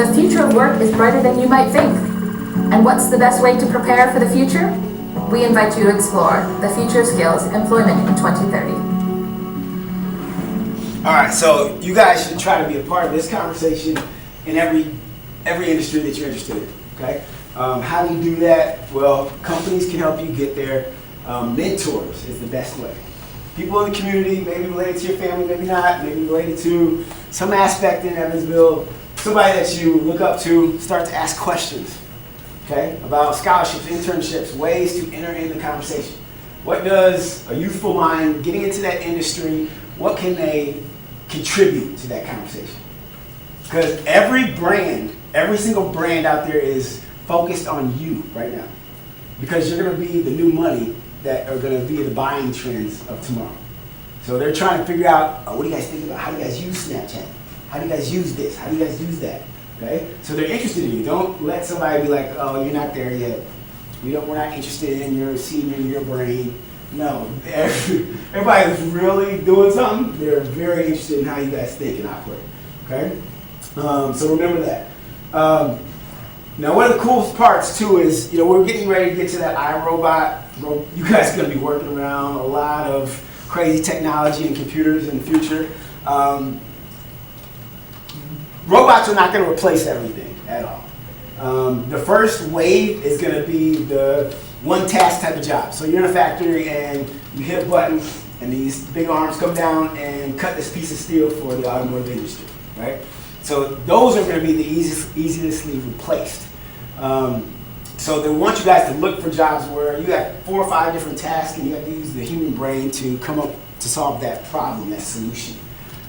The future of work is brighter than you might think. And what's the best way to prepare for the future? We invite you to explore the future of skills employment in 2030. All right, so you guys should try to be a part of this conversation in every industry that you're interested in, okay? How do you do that? Well, companies can help you get there. Mentors is the best way. People in the community, maybe related to your family, maybe not, maybe related to some aspect in Evansville, somebody that you look up to, start to ask questions, okay, about scholarships, internships, ways to enter in the conversation. What does a youthful mind getting into that industry, what can they contribute to that conversation? Because every single brand out there is focused on you right now. Because you're going to be the new money that are going to be the buying trends of tomorrow. So they're trying to figure out, what do you guys think about? How do you guys use Snapchat? How do you guys use this? How do you guys use that? Okay? So they're interested in you. Don't let somebody be like, oh, you're not there yet. We're not interested in your senior year brain. No, everybody's really doing something. They're very interested in how you guys think and operate. Okay? So remember that. Now, one of the coolest parts too is, we're getting ready to get to that iRobot. You guys are going to be working around a lot of crazy technology and computers in the future. Robots are not going to replace everything at all. The first wave is going to be the one task type of job. So you're in a factory and you hit a button and these big arms come down and cut this piece of steel for the automotive industry, right? So those are going to be the easiestly replaced. So they want you guys to look for jobs where you have 4 or 5 different tasks and you have to use the human brain to come up to solve that problem, that solution.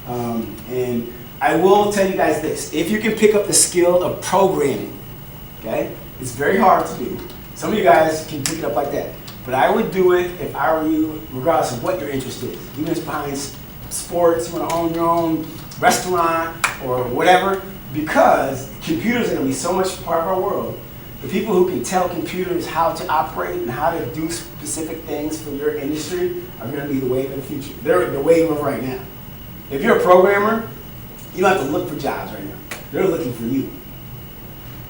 And I will tell you guys this, if you can pick up the skill of programming, okay, it's very hard to do. Some of you guys can pick it up like that, but I would do it if I were you, regardless of what your interest is. Even if it's behind sports, you want to own your own restaurant or whatever, because computers are going to be so much part of our world. The people who can tell computers how to operate and how to do specific things for your industry are going to be the wave of the future. They're the wave of right now. If you're a programmer, you don't have to look for jobs right now. They're looking for you.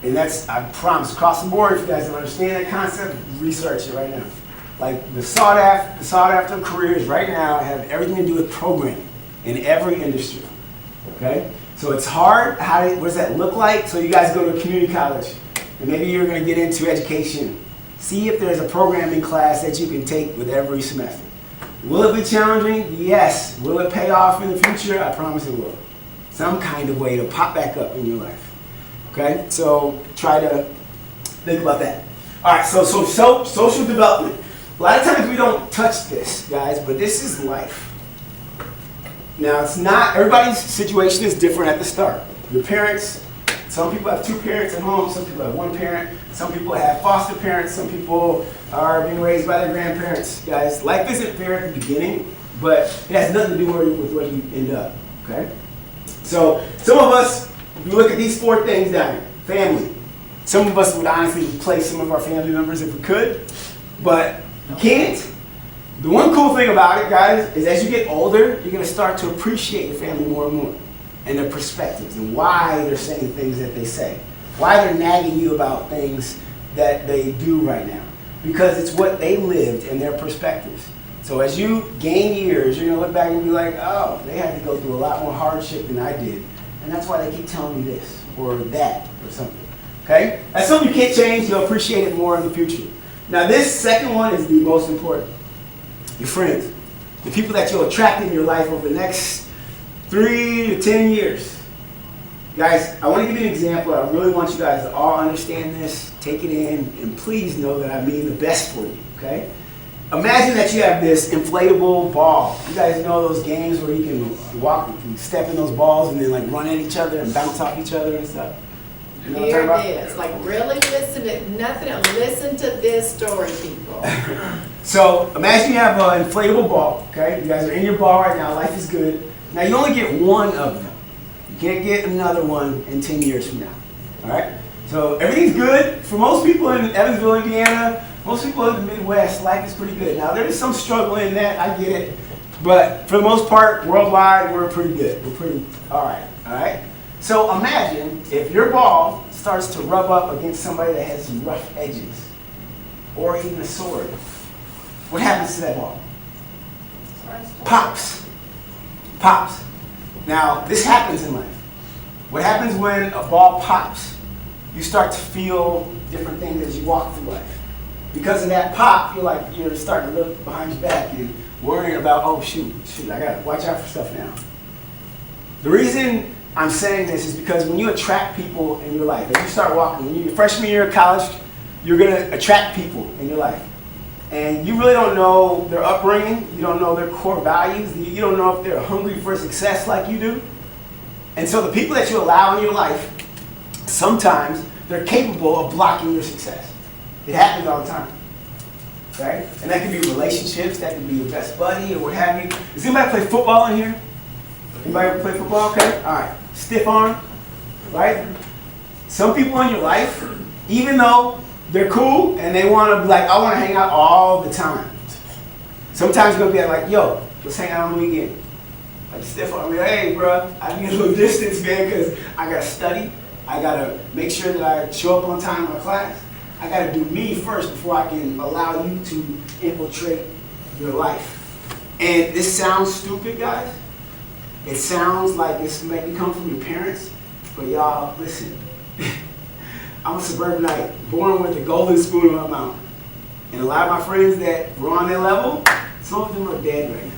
And that's, I promise, across the board, if you guys don't understand that concept, research it right now. Like the sought after careers right now have everything to do with programming in every industry. Okay? So it's hard. What does that look like? So you guys go to a community college, and maybe you're going to get into education. See if there's a programming class that you can take with every semester. Will it be challenging? Yes. Will it pay off in the future? I promise it will. Some kind of way to pop back up in your life. Okay? So try to think about that. All right, so social development. A lot of times we don't touch this, guys, but this is life. Now, it's not, everybody's situation is different at the start. Your parents, some people have 2 parents at home, some people have 1 parent, some people have foster parents, some people are being raised by their grandparents. Guys, life isn't fair at the beginning, but it has nothing to do with where you end up, okay? So, some of us, if you look at these 4 things down here, family. Some of us would honestly replace some of our family members if we could, but you can't. The one cool thing about it, guys, is as you get older, you're going to start to appreciate your family more and more and their perspectives and why they're saying things that they say, why they're nagging you about things that they do right now, because it's what they lived and their perspectives. So as you gain years, you're going to look back and be like, oh, they had to go through a lot more hardship than I did, and that's why they keep telling me this or that or something. Okay? That's something you can't change. You'll appreciate it more in the future. Now, this second one is the most important. Your friends. The people that you'll attract in your life over the next 3 to 10 years. Guys, I want to give you an example. I really want you guys to all understand this, take it in, and please know that I mean the best for you, okay? Imagine that you have this inflatable ball. You guys know those games where you can walk, you can step in those balls and then like run at each other and bounce off each other and stuff. You know Here it is. Like, really listen to nothing else. Listen to this story, people. So imagine you have an inflatable ball, okay? You guys are in your ball right now. Life is good. Now you only get one of them. You can't get another one in 10 years from now. All right? So everything's good. For most people in Evansville, Indiana, most people in the Midwest, life is pretty good. Now there is some struggle in that. I get it. But for the most part, worldwide, we're pretty good. We're pretty all right. All right? So imagine if your ball starts to rub up against somebody that has some rough edges, or even a sword. What happens to that ball? Pops. Pops. Now, this happens in life. What happens when a ball pops? You start to feel different things as you walk through life. Because of that pop, you're starting to look behind your back and worrying about, oh shoot, I gotta watch out for stuff now. The reason I'm saying this is because when you attract people in your life, as you start walking, when you're freshman year of college, you're gonna attract people in your life. And you really don't know their upbringing, you don't know their core values, you don't know if they're hungry for success like you do. And so the people that you allow in your life, sometimes they're capable of blocking your success. It happens all the time, right? And that can be relationships, that can be your best buddy or what have you. Does anybody play football in here? Anybody ever play football? Okay, all right. Stiff arm, right? Some people in your life, even though they're cool and they want to be like, I want to hang out all the time. Sometimes you're going to be like, yo, let's hang out on the weekend. Like stiff arm, like, hey, bro, I need a little distance, man, because I got to study. I got to make sure that I show up on time in my class. I got to do me first before I can allow you to infiltrate your life. And this sounds stupid, guys. It sounds like this maybe come from your parents, but y'all, listen. I'm a suburbanite, born with a golden spoon in my mouth. And a lot of my friends that were on their level, some of them are dead right now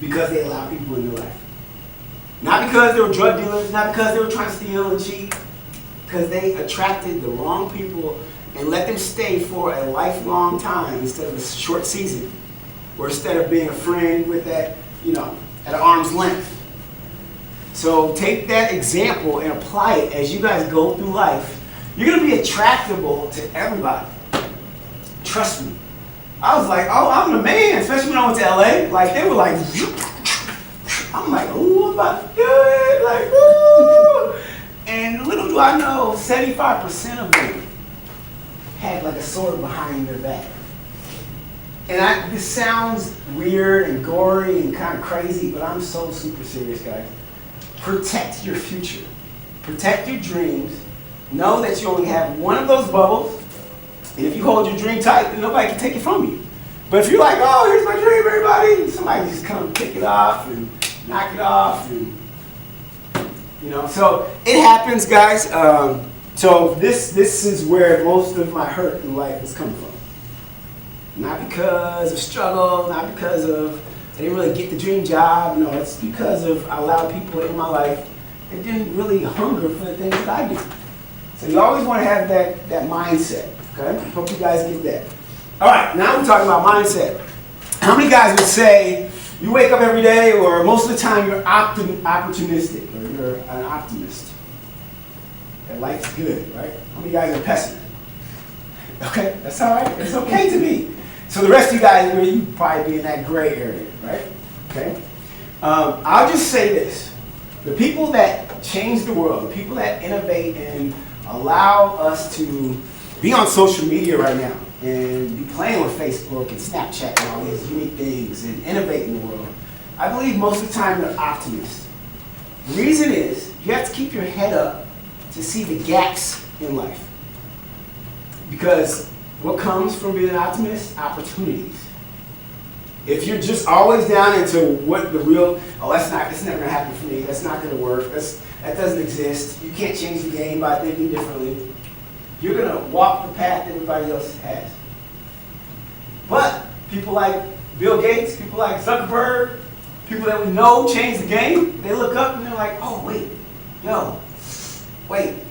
because they allow people in their life. Not because they were drug dealers, not because they were trying to steal and cheat, because they attracted the wrong people and let them stay for a lifelong time instead of a short season, or instead of being a friend with that, at arm's length. So take that example and apply it as you guys go through life. You're going to be attractable to everybody. Trust me. I was like, oh, I'm the man, especially when I went to LA. Like, they were like, I'm like, ooh, I'm about to do it. Like, ooh. And little do I know, 75% of them had like a sword behind their back. And this sounds weird and gory and kind of crazy, but I'm so super serious, guys. Protect your future. Protect your dreams. Know that you only have one of those bubbles. And if you hold your dream tight, then nobody can take it from you. But if you're like, oh, here's my dream, everybody, somebody just come pick it off and knock it off. And, so it happens, guys. So this is where most of my hurt in life has come from. Not because of struggle, not because of I didn't really get the dream job. No, it's because of I allowed people in my life that didn't really hunger for the things that I do. So you always want to have that mindset, okay? Hope you guys get that. All right, now we're talking about mindset. How many guys would say you wake up every day or most of the time you're opportunistic or you're an optimist? That life's good, right? How many guys are pessimists? Okay, that's all right. It's okay to be. So the rest of you guys, you probably be in that gray area, right? Okay. I'll just say this. The people that change the world, the people that innovate and allow us to be on social media right now and be playing with Facebook and Snapchat and all these unique things and innovate in the world, I believe most of the time they're optimists. The reason is you have to keep your head up to see the gaps in life. Because what comes from being an optimist? Opportunities. If you're just always down into what the real, it's never gonna happen for me, that's not gonna work, that doesn't exist, you can't change the game by thinking differently, you're gonna walk the path everybody else has. But people like Bill Gates, people like Zuckerberg, people that we know change the game, they look up and they're like, oh wait,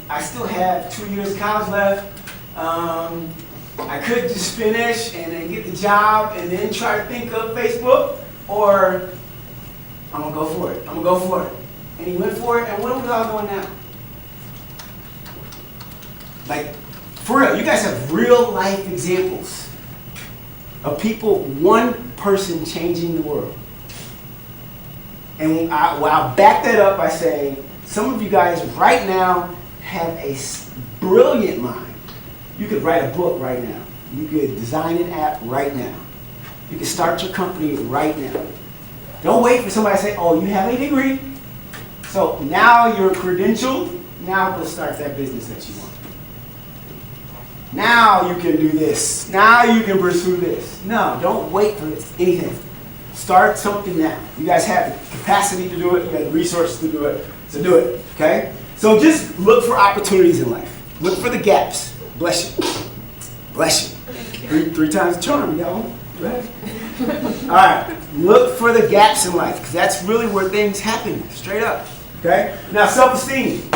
I still have 2 years of college left. I could just finish and then get the job and then try to think of Facebook, or I'm gonna go for it. And he went for it, and what are we all doing now? Like, for real, you guys have real life examples of people, one person changing the world. And I'll back that up by saying, some of you guys right now have a brilliant mind. You could write a book right now. You could design an app right now. You could start your company right now. Don't wait for somebody to say, oh, you have a degree, so So now you're credentialed. Now go start that business that you want. Now you can do this. Now you can pursue this. No, don't wait for anything. Start something now. You guys have the capacity to do it. You have the resources to do it. So do it, okay? So just look for opportunities in life. Look for the gaps. Bless you. Bless you. Three times the charm, y'all. All right. Look for the gaps in life because that's really where things happen. Straight up, okay? Now, self-esteem.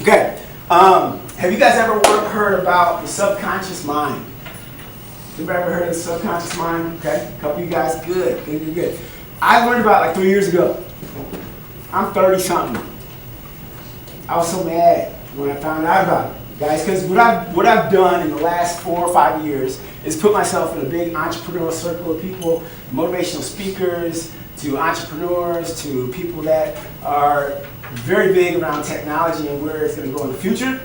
Okay. Have you guys ever heard about the subconscious mind? Anybody ever heard of the subconscious mind? Okay, a couple of you guys, good. I learned about it like 3 years ago. I'm 30-something. I was so mad when I found out about it, guys, because what I've done in the last 4 or 5 years is put myself in a big entrepreneurial circle of people, motivational speakers, to entrepreneurs, to people that are very big around technology and where it's going to go in the future.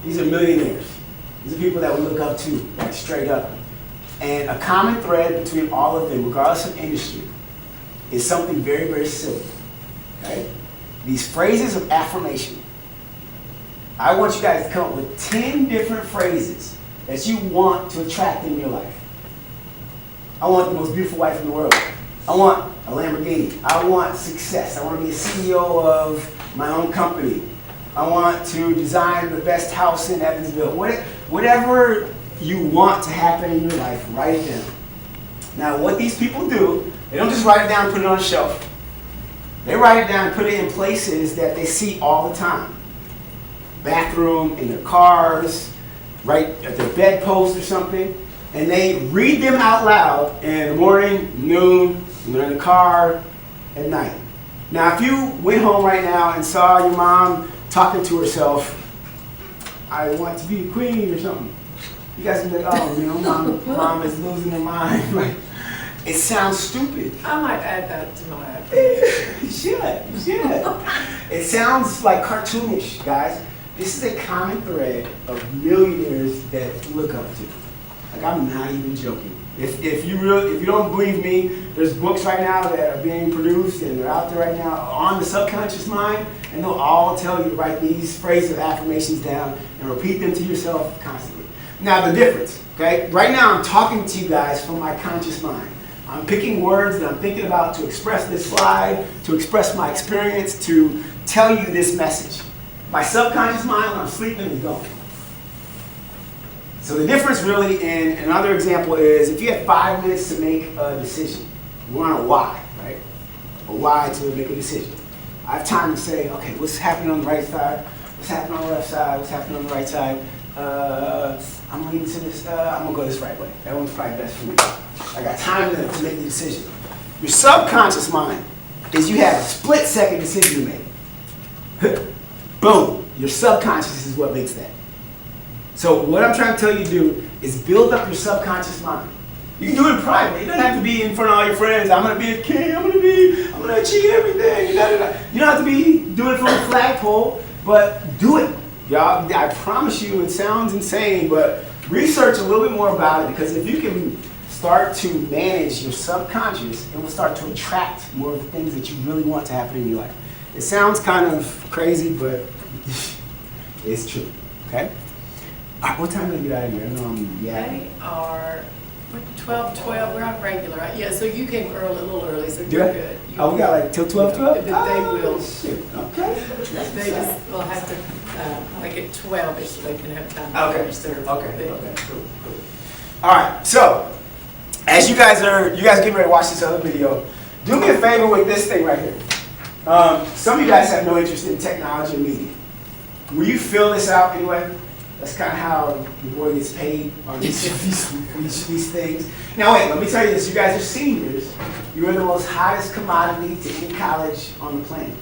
These are millionaires. These are people that we look up to, like straight up. And a common thread between all of them, regardless of industry, is something very, very simple. Okay? These phrases of affirmation. I want you guys to come up with 10 different phrases that you want to attract in your life. I want the most beautiful wife in the world. I want a Lamborghini. I want success. I want to be a CEO of my own company. I want to design the best house in Evansville. Whatever you want to happen in your life, write it down. Now, what these people do, they don't just write it down and put it on a shelf. They write it down and put it in places that they see all the time. Bathroom, in their cars, right at their bedpost or something. And they read them out loud in the morning, noon, when they're in the car, at night. Now, if you went home right now and saw your mom talking to herself, I want to be a queen or something, you guys would be like, oh, you know, mom is losing her mind. Like, it sounds stupid. I might add that to my You should. It sounds like cartoonish, guys. This is a common thread of millionaires that you look up to. Like, I'm not even joking. If you don't believe me, there's books right now that are being produced and they're out there right now on the subconscious mind, and they'll all tell you to write these phrases of affirmations down and repeat them to yourself constantly. Now, the difference, okay? Right now, I'm talking to you guys from my conscious mind. I'm picking words that I'm thinking about to express this slide, to express my experience, to tell you this message. My subconscious mind, when I'm sleeping, is gone. So the difference really in another example is if you have 5 minutes to make a decision, we're on a why, right? A why to make a decision. I have time to say, okay, what's happening on the right side? What's happening on the left side? What's happening on the right side? I'm leaning to this, I'm gonna go this right way. That one's probably best for me. I got time to make the decision. Your subconscious mind is you have a split-second decision to make. Boom, your subconscious is what makes that. So what I'm trying to tell you to do is build up your subconscious mind. You can do it in private. It doesn't have to be in front of all your friends. I'm gonna be a king, I'm gonna achieve everything. You don't have to be doing it from a flagpole, but do it. Y'all, I promise you, it sounds insane, but research a little bit more about it, because if you can start to manage your subconscious, it will start to attract more of the things that you really want to happen in your life. It sounds kind of crazy, but it's true, okay? All right, what time did I get out of here? I know I'm They are 12:12. We're on regular, right? Yeah. So you came a little early, so Yeah. you're good. Oh, we got like till 12:12? But they will. Shoot, okay. They just will have to make it 12ish so they can have time to Okay. finish their. Okay. Cool. All right. So, as you guys get ready to watch this other video, do me a favor with this thing right here. Some of you guys have no interest in technology or media. Will you fill this out anyway? That's kind of how the boy gets paid on these things. Now wait, let me tell you this. You guys are seniors. You're the most hottest commodity to any college on the planet.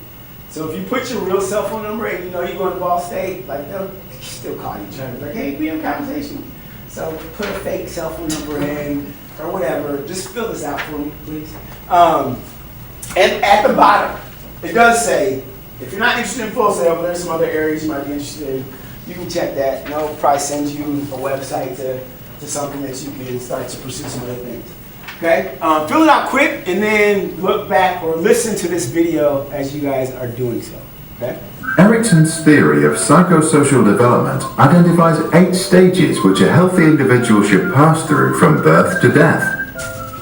So if you put your real cell phone number and you know you're going to Ball State, like they'll still call you, trying to be like, hey, we have a conversation. So put a fake cell phone number in or whatever. Just fill this out for me, please. And at the bottom, it does say, if you're not interested in full sale, but there's some other areas you might be interested in, you can check that. And they'll probably send you a website to something that you can start to pursue some other things. Okay? Fill it out quick and then look back or listen to this video as you guys are doing so. Okay? Erickson's theory of psychosocial development identifies 8 stages which a healthy individual should pass through from birth to death.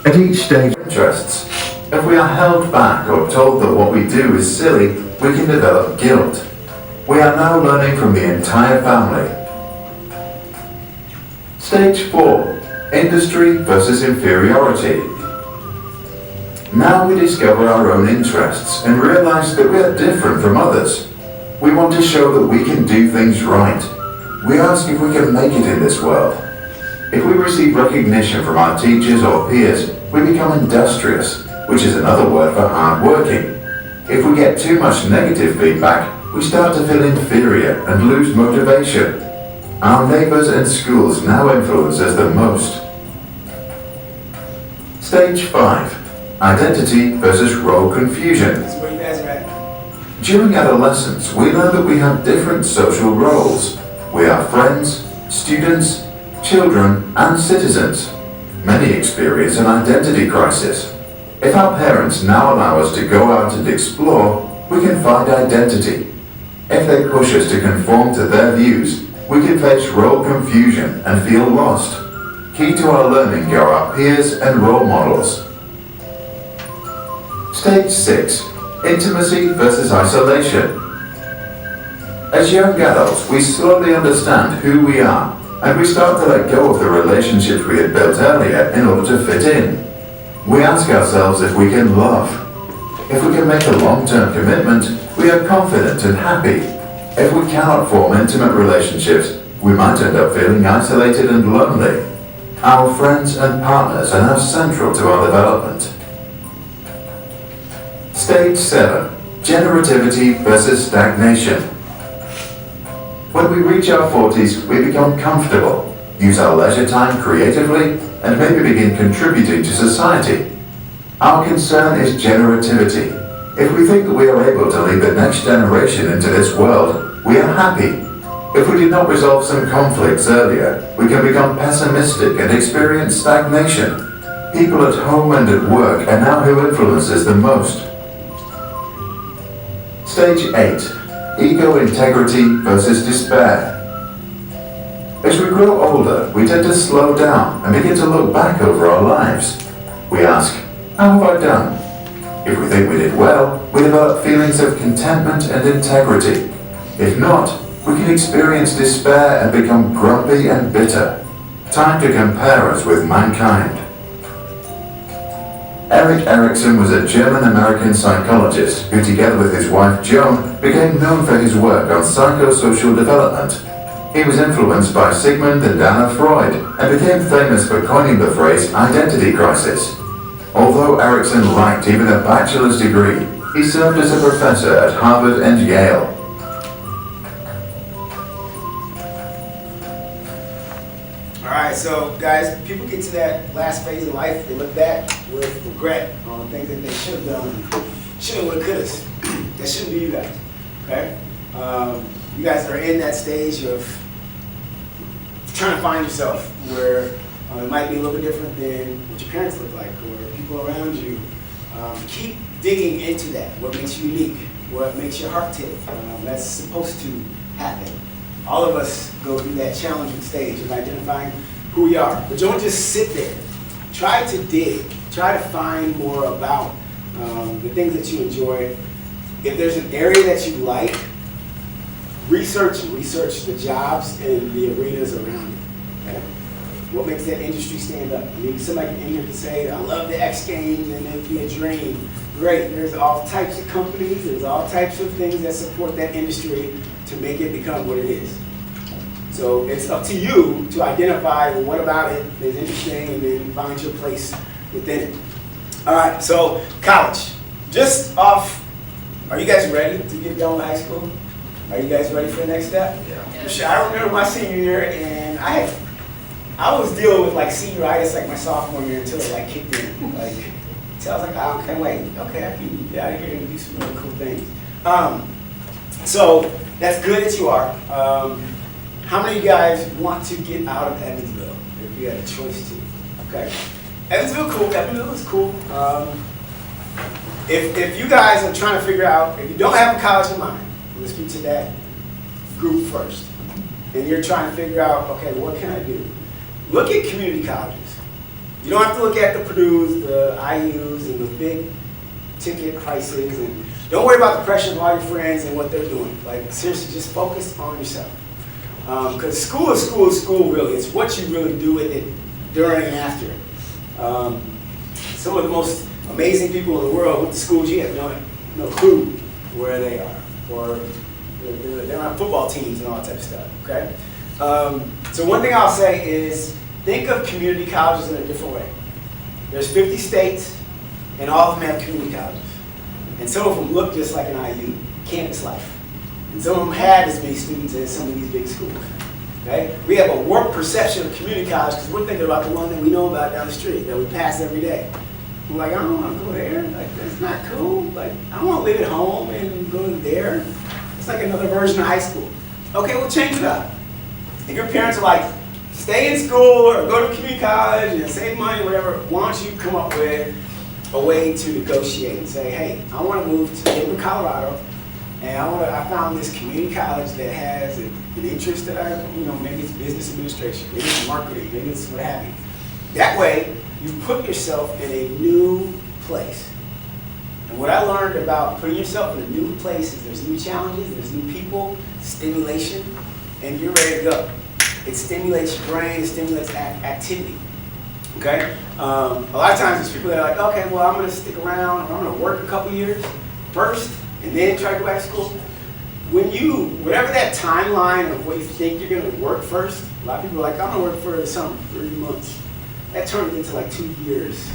At each stage, interests. If we are held back or told that what we do is silly, we can develop guilt. We are now learning from the entire family. Stage 4. Industry versus inferiority. Now we discover our own interests and realize that we are different from others. We want to show that we can do things right. We ask if we can make it in this world. If we receive recognition from our teachers or peers, we become industrious, which is another word for hard-working. If we get too much negative feedback, we start to feel inferior and lose motivation. Our neighbors and schools now influence us the most. Stage 5. Identity versus role confusion. That's where you guys are at. During adolescence, we learn that we have different social roles. We are friends, students, children, and citizens. Many experience an identity crisis. If our parents now allow us to go out and explore, we can find identity. If they push us to conform to their views, we can face role confusion and feel lost. Key to our learning are our peers and role models. Stage 6. Intimacy versus isolation. As young adults, we slowly understand who we are, and we start to let go of the relationships we had built earlier in order to fit in. We ask ourselves if we can love. If we can make a long-term commitment, we are confident and happy. If we cannot form intimate relationships, we might end up feeling isolated and lonely. Our friends and partners are now central to our development. Stage 7. Generativity versus stagnation. When we reach our 40s, we become comfortable, use our leisure time creatively, and maybe begin contributing to society. Our concern is generativity. If we think that we are able to lead the next generation into this world, we are happy. If we did not resolve some conflicts earlier, we can become pessimistic and experience stagnation. People at home and at work are now who influences the most. Stage 8. Ego integrity versus despair. As we grow older, we tend to slow down and begin to look back over our lives. We ask, how have I done? If we think we did well, we develop feelings of contentment and integrity. If not, we can experience despair and become grumpy and bitter. Time to compare us with mankind. Erik Erikson was a German-American psychologist who, together with his wife Joan, became known for his work on psychosocial development. He was influenced by Sigmund and Anna Freud and became famous for coining the phrase identity crisis. Although Erikson lacked even a bachelor's degree, he served as a professor at Harvard and Yale. Alright, so guys, people get to that last phase of life, they look back with regret on things that they should have done, should have, would have, could have. That shouldn't be you guys, okay? You guys are in that stage of trying to find yourself, where it might be a little bit different than what your parents look like, or people around you. Keep digging into that, what makes you unique, what makes your heart tick. That's supposed to happen. All of us go through that challenging stage of identifying who we are. But don't just sit there. Try to dig. Try to find more about the things that you enjoy. If there's an area that you like, research the jobs and the arenas around it. Okay? What makes that industry stand up? I mean, somebody in here can say, I love the X Games and it'd be a dream. Great, there's all types of companies, there's all types of things that support that industry to make it become what it is. So it's up to you to identify, well, what about it is interesting, and then find your place within it. All right, so college. Just off, are you guys ready to get done with high school? Are you guys ready for the next step? Yeah. Sure. I remember my senior year, and I was dealing with like senioritis like my sophomore year until it like kicked in. Like, so I was like, oh, okay, wait, okay, I can get out of here and do some really cool things. So that's good that you are. How many of you guys want to get out of Evansville if you had a choice to? Okay. Evansville, cool. Evansville is cool. If you guys are trying to figure out, if you don't have a college in mind, let's speak to that group first. And you're trying to figure out, okay, what can I do? Look at community colleges. You don't have to look at the Purdue's, the IU's, and the big ticket prices, and don't worry about the pressure of all your friends and what they're doing. Like, seriously, just focus on yourself. Because school is school is school, really. It's what you really do with it during and after. Some of the most amazing people in the world went to schools you have no clue where they are, or they're on football teams and all that type of stuff, okay? So one thing I'll say is, think of community colleges in a different way. There's 50 states, and all of them have community colleges. And some of them look just like an IU, campus life. And some of them have as many students as some of these big schools. Okay? We have a warped perception of community college because we're thinking about the one that we know about down the street, that we pass every day. We're like, I don't want to go there. Like, that's not cool. Like, I don't want to live at home and go there. It's like another version of high school. Okay, we'll change it up. If your parents are like, stay in school or go to community college and save money or whatever, why don't you come up with a way to negotiate and say, hey, I want to move to Denver, Colorado, and I found this community college that has an interest that maybe it's business administration, maybe it's marketing, maybe it's what have you. That way, you put yourself in a new place. And what I learned about putting yourself in a new place is there's new challenges, there's new people, stimulation, and you're ready to go. It stimulates your brain, it stimulates activity. Okay? A lot of times there's people that are like, okay, well, I'm going to stick around, or I'm going to work a couple years first, and then try to go back to school. Whatever that timeline of what you think you're going to work first, a lot of people are like, I'm going to work for the summer, 3 months. That turns into like 2 years.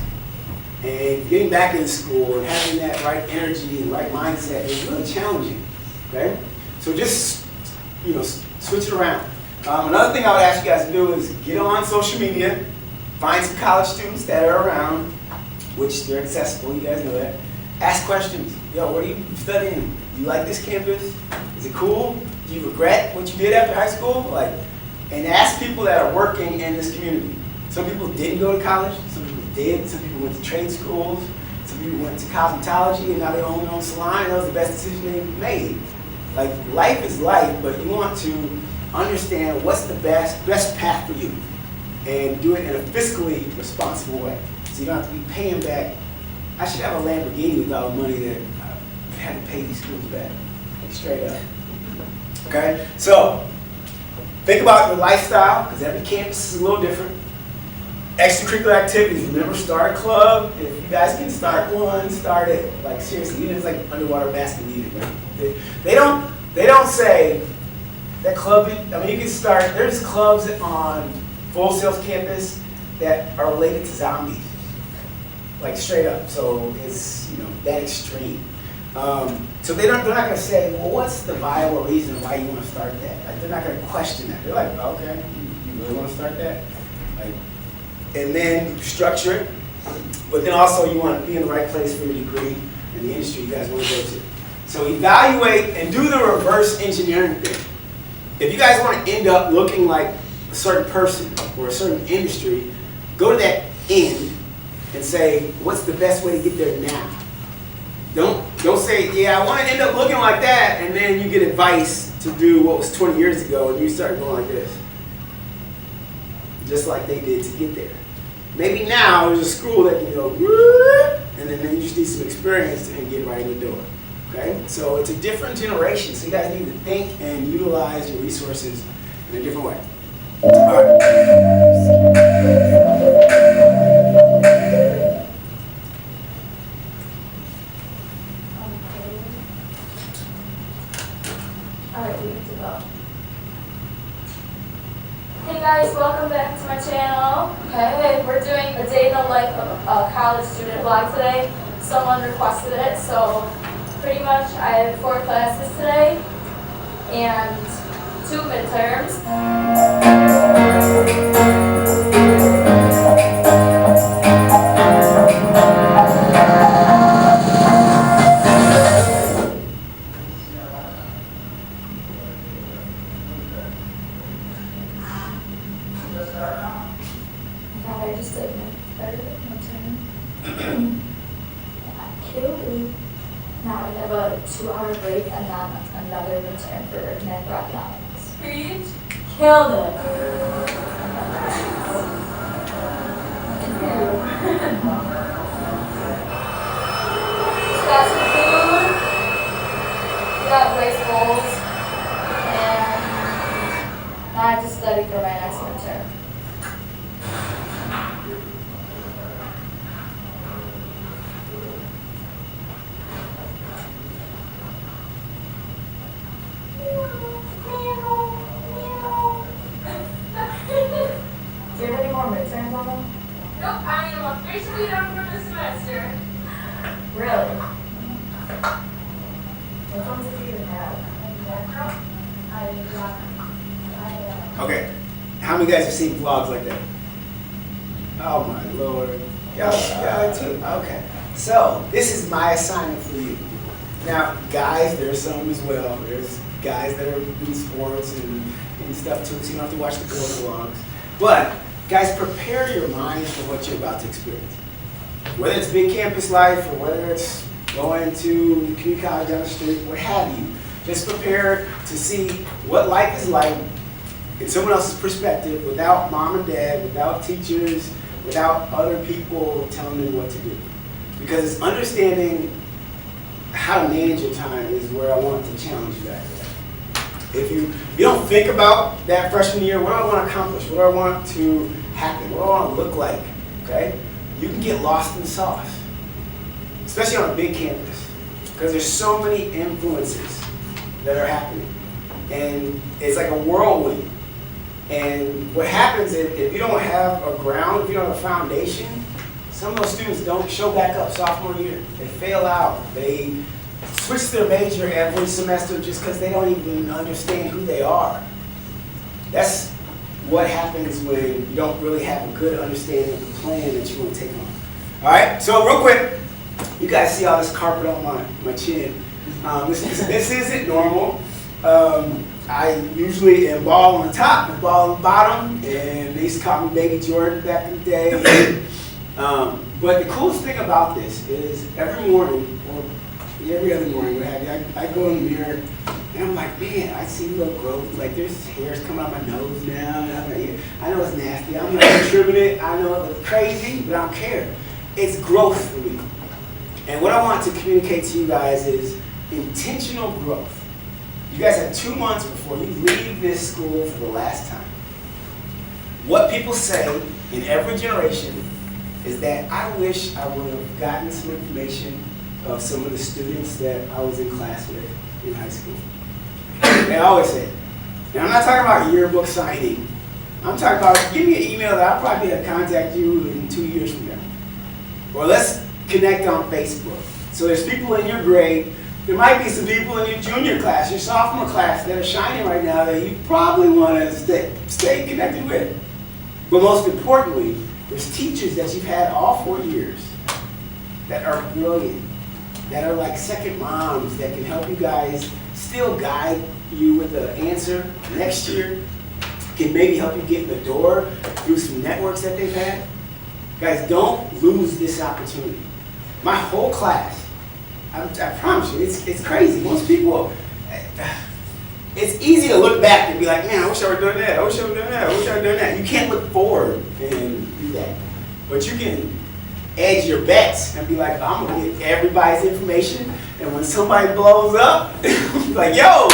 And getting back into school and having that right energy and right mindset is really challenging. Okay? So just, switch it around. Another thing I would ask you guys to do is get on social media, find some college students that are around, which they're accessible, you guys know that. Ask questions. Yo, what are you studying? Do you like this campus? Is it cool? Do you regret what you did after high school? And ask people that are working in this community. Some people didn't go to college, some people did, some people went to trade schools, some people went to cosmetology, and now they own their own salon, and that was the best decision they made. Like, life is life, but you want to understand what's the best path for you, and do it in a fiscally responsible way. So you don't have to be paying back. I should have a Lamborghini with all the money that I had to pay these schools back, like straight up. Okay? So, think about your lifestyle, because every campus is a little different. Extracurricular activities, remember, start a club. If you guys can start one, start it. Like, seriously, even if it's like underwater basket weaving. Right? They don't say that club, you can start, there's clubs on Full Sail's campus that are related to zombies. Like, straight up. So it's, that extreme. So they're not going to say, well, what's the viable reason why you want to start that? Like, they're not going to question that. They're like, okay, you really want to start that? Like, and then structure it, but then also you want to be in the right place for your degree in the industry you guys want to go to. So evaluate and do the reverse engineering thing. If you guys want to end up looking like a certain person or a certain industry, go to that end and say, what's the best way to get there now? Don't say, yeah, I want to end up looking like that, and then you get advice to do what was 20 years ago and you start going like this. Just like they did to get there. Maybe now there's a school that can go, and then you just need some experience and get right in the door. Okay? So it's a different generation, so you guys need to think and utilize your resources in a different way. All right. Alright, we need to go. Hey guys, welcome back to my channel. Okay, we're doing a day in the life of a college student vlog today. Someone requested it, so pretty much I have 4 classes today and 2 midterms. I just did my 3rd midterm. Now I have a 2-hour break and then another midterm for macroeconomics. Preach. Killed it. Just got some food, we got rice bowls, and now I have to study for my next midterm. Do you have any more midterms on them? Nope, I am officially done for the semester. Really? Which ones did you even have? Okay. How many guys have seen vlogs like that? Oh my lord. Y'all too? Okay. So, this is my assignment for you. Now, guys, there's some as well. There's guys that are in sports and stuff too, so you don't have to watch the girls' vlogs. But, guys, prepare your minds for what you're about to experience. Whether it's big campus life or whether it's going to community college down the street, what have you, just prepare to see what life is like in someone else's perspective, without mom and dad, without teachers, without other people telling them what to do. Because understanding how to manage your time is where I want to challenge you guys. If you don't think about that freshman year, what do I want to accomplish? What do I want to happen? What do I want to look like? Okay? You can get lost in sauce, especially on a big campus, because there's so many influences that are happening. And it's like a whirlwind. And what happens if you don't have a ground, if you don't have a foundation, some of those students don't show back up sophomore year. They fail out. They switch their major every semester just because they don't even understand who they are. That's what happens when you don't really have a good understanding of the plan that you want to take on. All right, so real quick, you guys see all this carpet on my chin. This isn't normal. I usually am ball on the top and ball on the bottom, and they used to call me Baby Jordan back in the day. But the coolest thing about this is every morning, or every other morning, what have you, I go in the mirror and I'm like, man, I see little growth. Like there's hairs coming out my nose now. And I'm like, I know it's nasty. I'm not trimming it. I know it looks crazy, but I don't care. It's growth for me. And what I want to communicate to you guys is intentional growth. You guys have 2 months before you leave this school for the last time. What people say in every generation is that I wish I would have gotten some information of some of the students that I was in class with in high school. They always say it. Now, I'm not talking about yearbook signing. I'm talking about give me an email that I'll probably be able to contact you in 2 years from now. Or let's connect on Facebook. So there's people in your grade. There might be some people in your junior class, your sophomore class that are shining right now that you probably want to stay connected with. But most importantly, there's teachers that you've had all 4 years that are brilliant, that are like second moms that can help you guys still guide you with the answer next year, can maybe help you get in the door through some networks that they've had. Guys, don't lose this opportunity. My whole class, I promise you, it's crazy. Most people, it's easy to look back and be like, man, I wish I were doing that. I wish I were doing that. I wish I were doing that. You can't look forward and do that. But you can edge your bets and be like, I'm going to get everybody's information. And when somebody blows up, like, yo,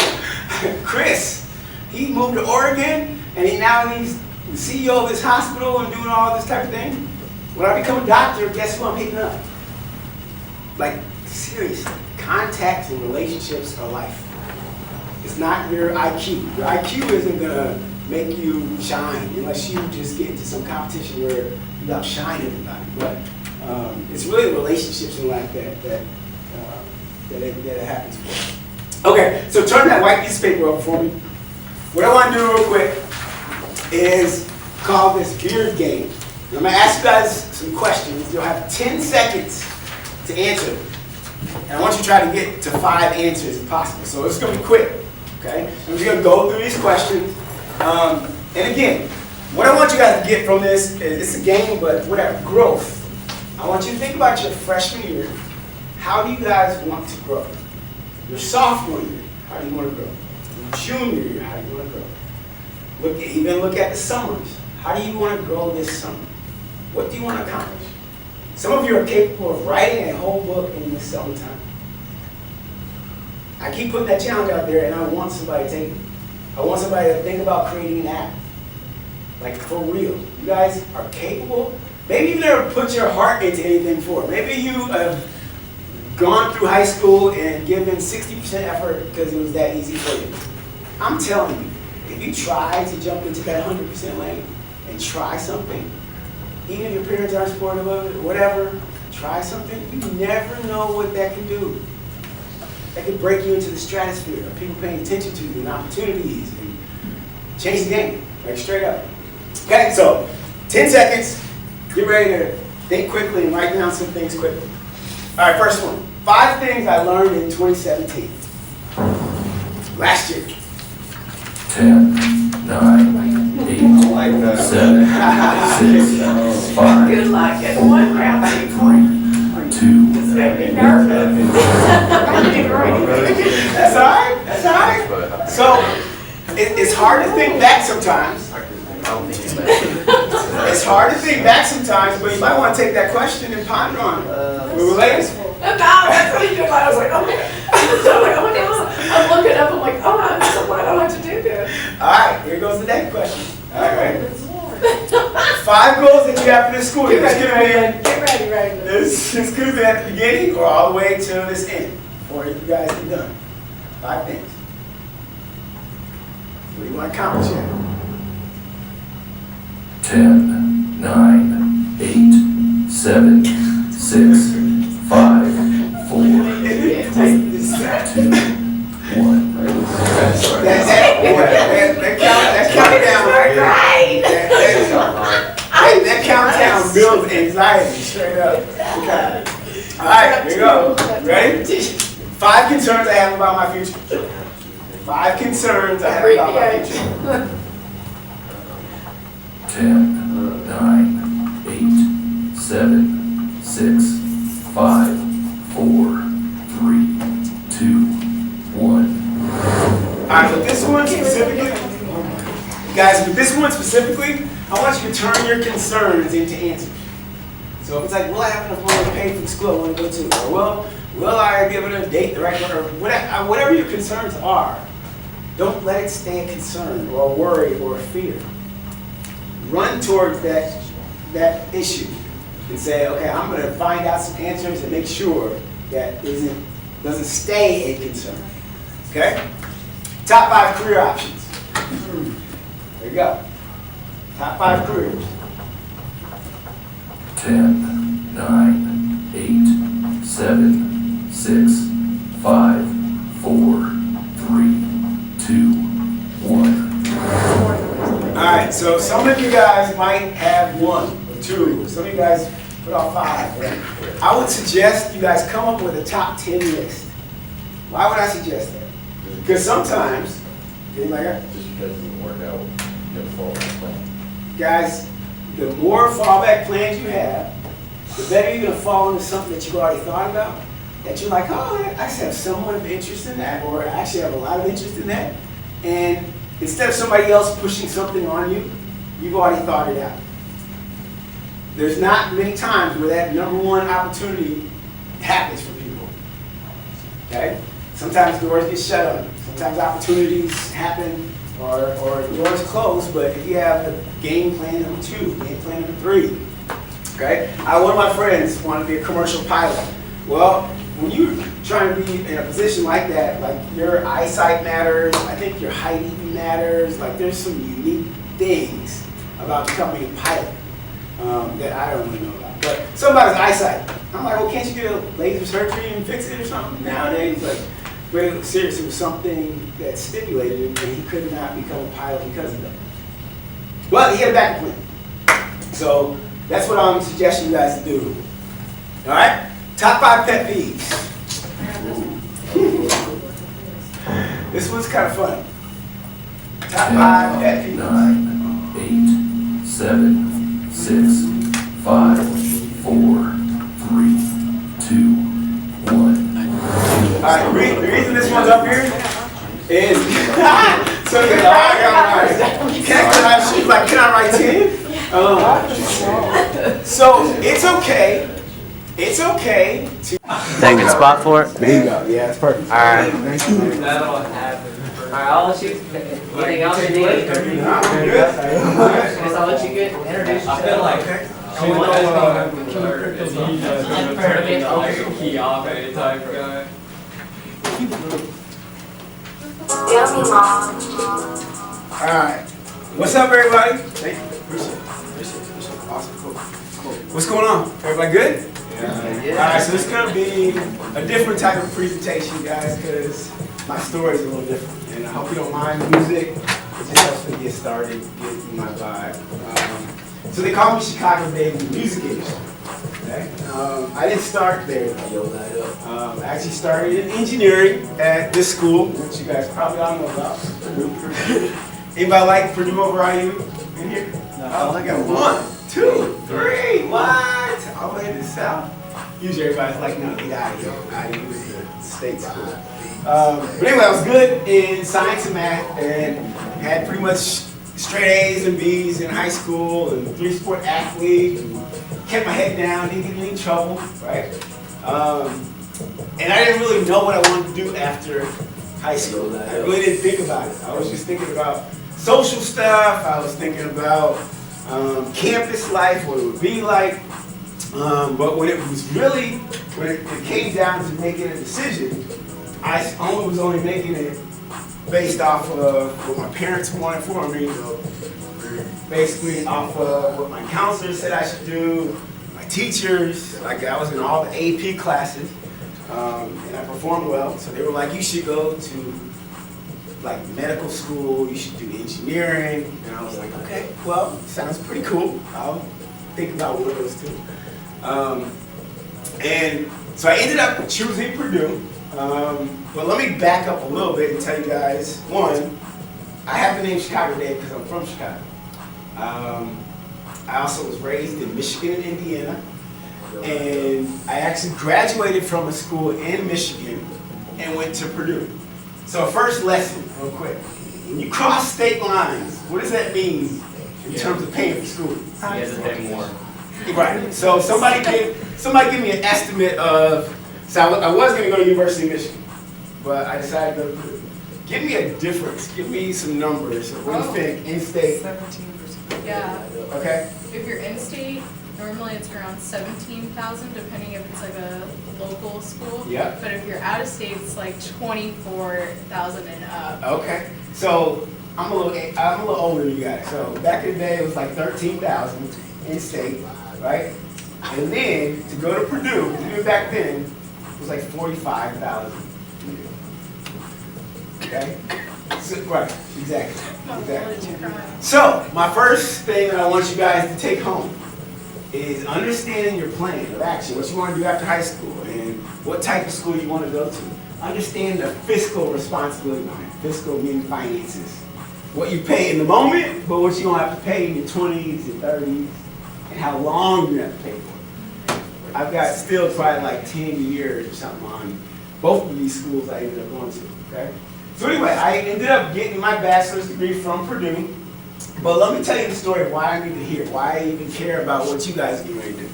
Chris, he moved to Oregon and now he's the CEO of this hospital and doing all this type of thing. When I become a doctor, guess who I'm hitting up? Like, seriously, contacts and relationships are life. It's not your IQ. Your IQ isn't gonna make you shine unless you just get into some competition where you outshine everybody. But it's really the relationships in life that it happens for. Okay, so turn that white piece of paper over for me. What I want to do real quick is call this beard game. I'm gonna ask you guys some questions. You'll have 10 seconds to answer. And I want you to try to get to 5 answers if possible. So it's going to be quick, okay? I'm just going to go through these questions. And again, what I want you guys to get from this is, it's a game, but whatever, growth. I want you to think about your freshman year. How do you guys want to grow? Your sophomore year, How do you want to grow? Junior year, how do you want to grow? Look at the summers. How do you want to grow this summer? What do you want to accomplish? Some of you are capable of writing a whole book in the summertime. I keep putting that challenge out there, and I want somebody to take it. I want somebody to think about creating an app. Like, for real. You guys are capable. Maybe you've never put your heart into anything before. Maybe you have gone through high school and given 60% effort because it was that easy for you. I'm telling you, if you try to jump into that 100% lane and try something, even if your parents aren't supportive of it, whatever, try something, you never know what that can do. That can break you into the stratosphere of people paying attention to you and opportunities and change the game, like straight up. Okay, so 10 seconds. Get ready to think quickly and write down some things quickly. All right, first one. 5 things I learned in 2017. Last year. 10, 9, 8, 7, 6, 5, Good luck at 1 round. 3, 2, That's all right. That's all right. So it's hard to think back sometimes. It's hard to think back sometimes, but you might want to take that question and ponder on it. We were late. No, that's what he did. I was like, oh my God. I'm like, oh no. I'm looking up, I'm like, oh, I'm so glad I don't have to do this. All right, here goes the next question. All right. 5 goals that you have for this school year. Get ready. This could be at the beginning or all the way to this end, before you guys are done. 5 things. What do you want to accomplish here? 10, 9, 8, 7, 6, 5, 4, 3, 2, 1. That countdown builds anxiety straight up. Okay. All right, here we go. Ready? 5 concerns I have about my future. 5 concerns I have about my future. 10, 9, 8, 7, 6, 5, 4, 3, 2, 1. All right, with this one specifically, guys, with this one specifically, I want you to turn your concerns into answers. So if it's like, will I have enough money to pay for the school I want to go to? Or will I be able to date the right one? Or whatever your concerns are, don't let it stay a concern or a worry or a fear. Run towards that issue and say, okay, I'm going to find out some answers and make sure that doesn't stay a concern. Okay? Top 5 career options. There you go. Top 5 careers. 10, 9, 8, 7, 6, 5, 4, 3, 2, 1. All right, so some of you guys might have 1 or 2. Some of you guys put off 5. Right? I would suggest you guys come up with a top 10 list. Why would I suggest that? Because sometimes, anybody got? Just because it doesn't work out, you have to follow that plan. Guys, the more fallback plans you have, the better you're going to fall into something that you've already thought about. That you're like, oh, I actually have somewhat of interest in that, or I actually have a lot of interest in that. And instead of somebody else pushing something on you, you've already thought it out. There's not many times where that number 1 opportunity happens for people. Okay? Sometimes doors get shut on you. Sometimes opportunities happen or doors close, but if you have a game plan number 2, game plan number 3, okay? One of my friends wanted to be a commercial pilot. Well, when you're trying to be in a position like that, like your eyesight matters, I think your height even matters, like there's some unique things about becoming a pilot that I don't really know about. But somebody's eyesight, I'm like, well, can't you get a laser surgery and fix it or something? Nowadays, like, really seriously, it was something that stimulated him and he could not become a pilot because of that. But he had a backup plan. So that's what I'm suggesting you guys to do. All right? Top 5 pet peeves. This one's kind of funny. Top 5 pet peeves. 9, 8, 7, 6, 5, 4, 3, 2, 1. All right, the reason this one's up here is so I got right. She's like, can I write 10? So it's okay. It's okay to. Take a spot for it. There you go. Yeah, that's perfect. All right. Thank you. That'll happen. Alright, I'll let you. Anything else you need? I'm good. Guess I'll let you get introduce yourself. I feel like Key off anytime, guy. All right. What's up, everybody? Thank you. Appreciate it. Awesome. Cool. What's going on? Everybody good? Yeah. All right. So this is gonna be a different type of presentation, guys, because my story is a little different, and I hope you don't mind the music. It just helps me get started, get my vibe. So they call me Chicago Baby in the music industry. Okay? I didn't start there. I actually started in engineering at this school, which you guys probably all know about. Purdue. Anybody like Purdue over IU in here? No. Oh, I got 1, 2, 3. What? All the way to the south. Usually everybody's like, no, get out of here. IU is the state school. But anyway, I was good in science and math, and had pretty much straight A's and B's in high school, and 3-sport athlete. Kept my head down, didn't get in any trouble, right? And I didn't really know what I wanted to do after high school. I really didn't think about it. I was just thinking about social stuff. I was thinking about campus life, what it would be like. But when it came down to making a decision, I was only making it based off of what my parents wanted for me. So basically off of what my counselor said I should do, my teachers, like I was in all the AP classes, and I performed well. So they were like, you should go to like medical school, you should do engineering. And I was like, okay, well, sounds pretty cool. I'll think about one of those two. And so I ended up choosing Purdue. But let me back up a little bit and tell you guys, one, I have the name Chicago Dave because I'm from Chicago. I also was raised in Michigan and Indiana, and I actually graduated from a school in Michigan and went to Purdue. So first lesson, real quick. When you cross state lines, what does that mean in terms of paying for school? You guys will pay more. Right. So somebody give me an estimate of. So I was going to go to University of Michigan, but I decided to go to Purdue. Give me a difference. Give me some numbers. What do you think? In-state? 17%. Yeah, Okay. if you're in-state, normally it's around 17,000, depending if it's like a local school. Yep. But if you're out of state, it's like 24,000 and up. Okay. So I'm a little older than you guys. So back in the day, it was like 13,000 in-state, right? And then to go to Purdue, even back then, it was like 45,000. Okay? So, right, exactly. So, my first thing that I want you guys to take home is understanding your plan of action, what you want to do after high school, and what type of school you want to go to. Understand the fiscal responsibility behind it. Fiscal meaning finances. What you pay in the moment, but what you're going to have to pay in your 20s and 30s, and how long you have to pay for it. I've got still probably like 10 years or something on both of these schools I ended up going to, okay? So anyway, I ended up getting my bachelor's degree from Purdue, but let me tell you the story of why I'm even here, why I even care about what you guys are getting ready to do,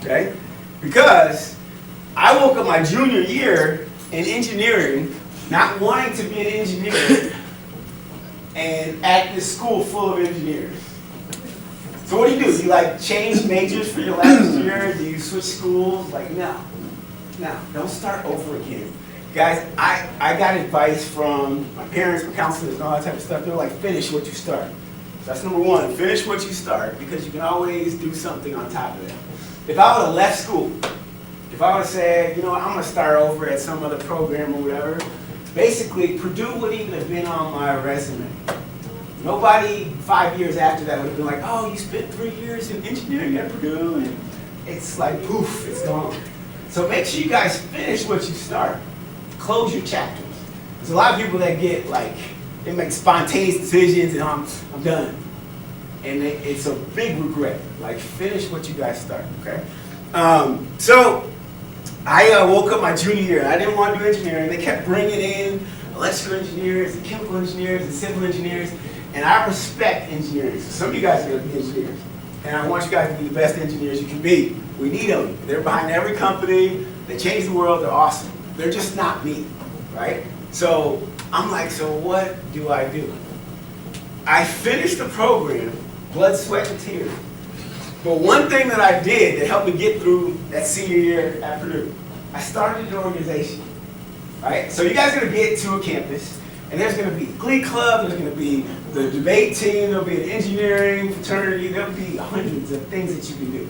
okay? Because I woke up my junior year in engineering, not wanting to be an engineer, and at this school full of engineers. So what do? Do you like change majors for your last year? Do you switch schools? Like, no, don't start over again. Guys, I got advice from my parents, my counselors, and all that type of stuff. They're like, finish what you start. So that's number one, finish what you start, because you can always do something on top of that. If I would have left school, if I would have said, you know what, I'm going to start over at some other program or whatever, basically, Purdue wouldn't even have been on my resume. Nobody 5 years after that would have been like, oh, you spent 3 years in engineering at Purdue, and it's like, poof, it's gone. So make sure you guys finish what you start. Close your chapters. There's a lot of people that get like, they make spontaneous decisions and I'm done. And it's a big regret. Like, finish what you guys start, okay? So I woke up my junior year. I didn't want to do engineering. They kept bringing in electrical engineers, and chemical engineers, and civil engineers, and I respect engineering. So some of you guys are going to be engineers, and I want you guys to be the best engineers you can be. We need them. They're behind every company. They change the world. They're awesome. They're just not me, right? So I'm like, so what do? I finished the program, blood, sweat, and tears. But one thing that I did that helped me get through that senior year at Purdue, I started an organization, right? So you guys are gonna get to a campus, and there's gonna be a glee club, there's gonna be the debate team, there'll be an engineering fraternity, there'll be hundreds of things that you can do.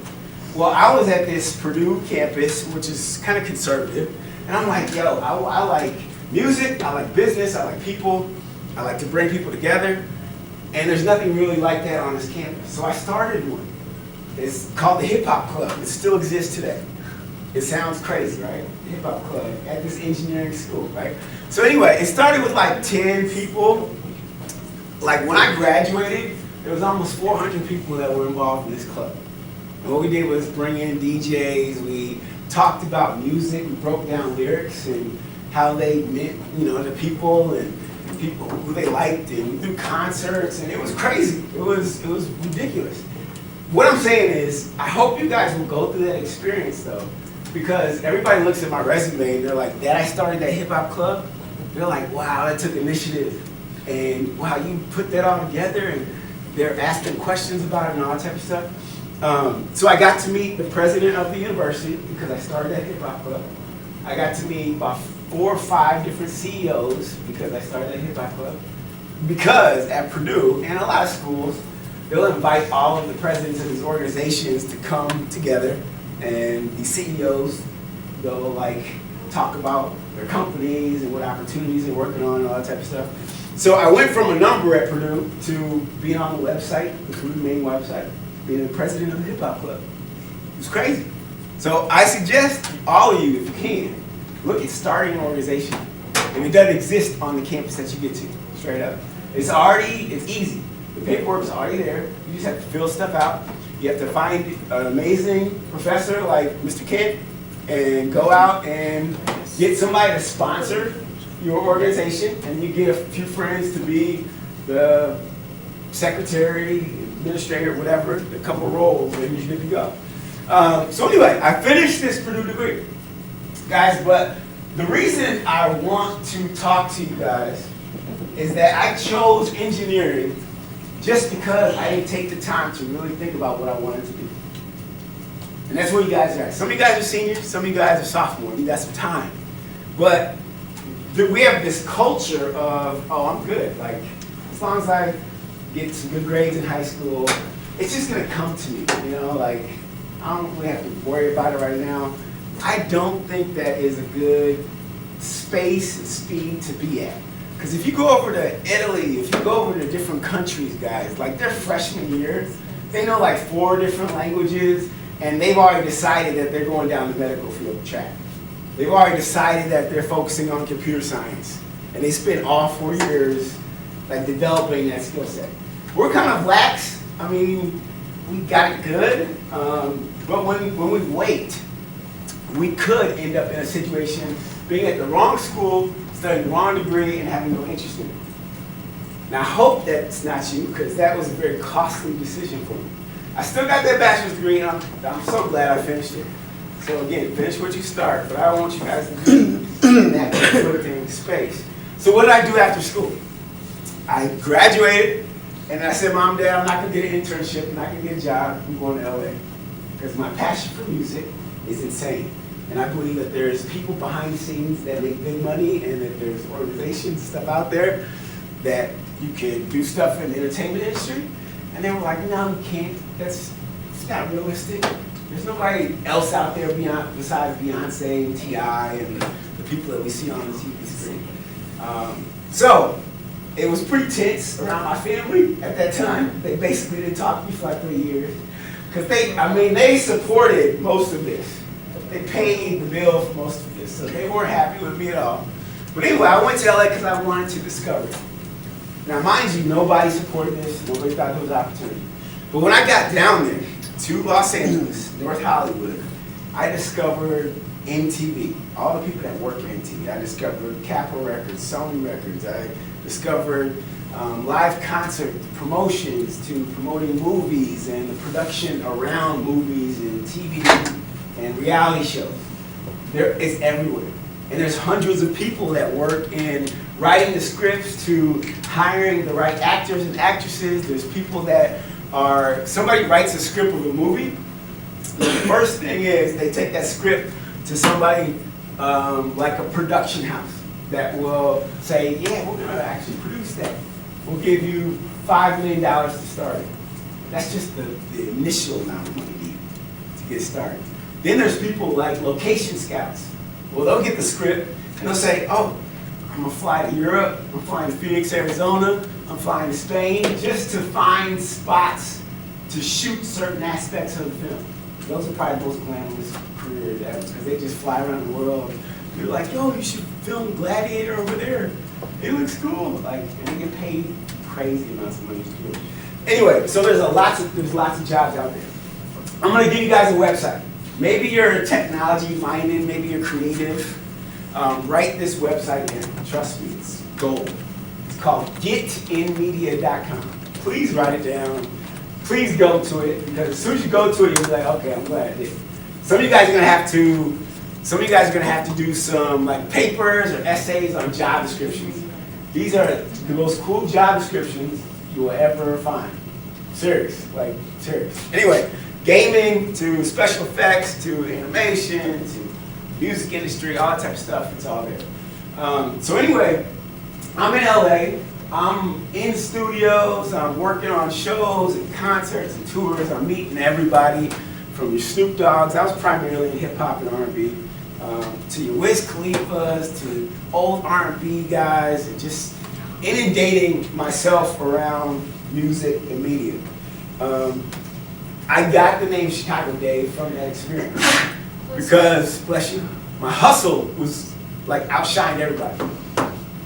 Well, I was at this Purdue campus, which is kind of conservative, and I'm like, yo, I like music, I like business, I like people, I like to bring people together, and there's nothing really like that on this campus. So I started one. It's called the Hip Hop Club. It still exists today. It sounds crazy, right? The Hip Hop Club at this engineering school, right? So anyway, it started with like 10 people. Like when I graduated, there was almost 400 people that were involved in this club. And what we did was bring in DJs. We talked about music. We broke down lyrics and how they meant, to people and people who they liked, and we threw concerts, and it was crazy. It was ridiculous. What I'm saying is, I hope you guys will go through that experience though, because everybody looks at my resume and they're like, Dad, I started that hip hop club. They're like, wow, that took initiative, and wow, you put that all together, and they're asking questions about it and all that type of stuff. So I got to meet the president of the university because I started that hip hop club. I got to meet about 4 or 5 different CEOs because I started that hip hop club. Because at Purdue and a lot of schools, they'll invite all of the presidents of these organizations to come together, and these CEOs, they'll talk about their companies and what opportunities they're working on and all that type of stuff. So I went from a number at Purdue to being on the website, the Purdue main website, being the president of the Hip Hop Club. It was crazy. So I suggest all of you, if you can, look at starting an organization. And it doesn't exist on the campus that you get to, straight up. It's easy. The paperwork's already there. You just have to fill stuff out. You have to find an amazing professor like Mr. Kent and go out and get somebody to sponsor your organization, and you get a few friends to be the secretary, administrator, whatever, a couple roles, and you're good to go. So anyway, I finished this Purdue degree. Guys, but the reason I want to talk to you guys is that I chose engineering just because I didn't take the time to really think about what I wanted to do. And that's where you guys are at. Some of you guys are seniors, some of you guys are sophomores, you got some time. But we have this culture of, oh, I'm good. Like, as long as I get some good grades in high school, it's just gonna come to me, I don't really have to worry about it right now. I don't think that is a good space and speed to be at. Because if you go over to Italy, if you go over to different countries, guys, like their freshman year, they know 4 different languages, and they've already decided that they're going down the medical field track. They've already decided that they're focusing on computer science, and they spend all 4 years developing that skill set. We're kind of lax. I mean, we got it good, but when we wait, we could end up in a situation being at the wrong school, studying the wrong degree, and having no interest in it. Now, I hope that's not you, because that was a very costly decision for me. I still got that bachelor's degree, and I'm so glad I finished it. So again, finish what you start, but I don't want you guys to be in that conflicting space. So what did I do after school? I graduated, and I said, Mom, Dad, I'm not going to get an internship, I'm not going to get a job, I'm going to LA. Because my passion for music is insane. And I believe that there's people behind the scenes that make big money, and that there's organizations, stuff out there that you can do stuff in the entertainment industry. And they were like, no, you can't. It's not realistic. There's nobody else out there besides Beyonce and T.I. and the people that we see on the TV screen. So it was pretty tense around my family at that time. They basically didn't talk to me for 3 years. Because they supported most of this. They paid the bill for most of this, so they weren't happy with me at all. But anyway, I went to LA because I wanted to discover. Now, mind you, nobody supported this, nobody thought there was opportunity. But when I got down there to Los Angeles, North Hollywood, I discovered MTV, all the people that work at MTV. I discovered Capitol Records, Sony Records. I discovered live concert promotions to promoting movies and the production around movies and TV and reality shows. It's everywhere. And there's hundreds of people that work in writing the scripts to hiring the right actors and actresses. There's people that somebody writes a script of a movie. The first thing is they take that script to somebody like a production house that will say, yeah, we're gonna actually produce that. We'll give you $5 million to start it. That's just the initial amount of money needed to get started. Then there's people like location scouts. Well, they'll get the script and they'll say, oh, I'm gonna fly to Europe, I'm flying to Phoenix, Arizona, I'm flying to Spain, just to find spots to shoot certain aspects of the film. Those are probably the most glamorous careers ever, because they just fly around the world. They're like, yo, you should film Gladiator over there. It looks cool. Like, and they get paid crazy amounts of money to do it. Anyway, so there's lots of jobs out there. I'm gonna give you guys a website. Maybe you're technology minded, maybe you're creative. Write this website in. Trust me, it's gold. It's called getinmedia.com. Please write it down. Please go to it, because as soon as you go to it, you'll be like, okay, I'm glad I did. Some of you guys are gonna have to do some like papers or essays on job descriptions. These are the most cool job descriptions you will ever find. Serious, like serious. Anyway, gaming to special effects to animation to music industry, all that type of stuff, it's all there. So anyway, I'm in LA. I'm in studios, I'm working on shows and concerts and tours. I'm meeting everybody from your Snoop Dogg's, I was primarily in hip hop and R&B, to your Wiz Khalifa's, to old R&B guys, and just inundating myself around music and media. I got the name Chicago Dave from that experience because, bless you, my hustle was like outshined everybody.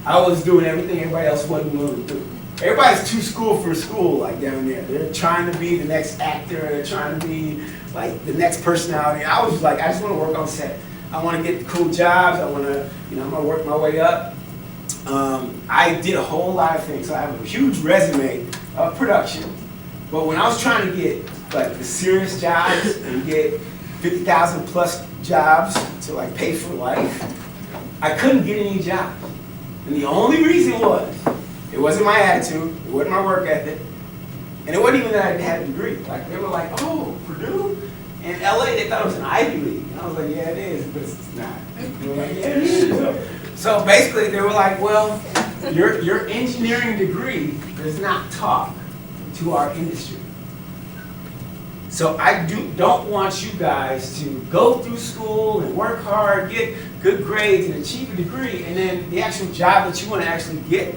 I was doing everything everybody else wasn't willing to do. Everybody's too school for school, like down there. They're trying to be the next actor. They're trying to be like the next personality. I was like, I just want to work on set. I want to get cool jobs. I want to, I'm gonna work my way up. I did a whole lot of things. So I have a huge resume of production. But when I was trying to get like the serious jobs and get 50,000 plus jobs to like pay for life, I couldn't get any jobs. And the only reason was, it wasn't my attitude, it wasn't my work ethic, and it wasn't even that I had a degree. Like, they were like, oh, Purdue? In LA, they thought it was an Ivy League. And I was like, yeah, it is, but it's not. They were like, yeah, it is. So basically, they were like, well, your engineering degree does not talk to our industry. So I don't want you guys to go through school and work hard, get good grades and achieve a degree, and then the actual job that you want to actually get,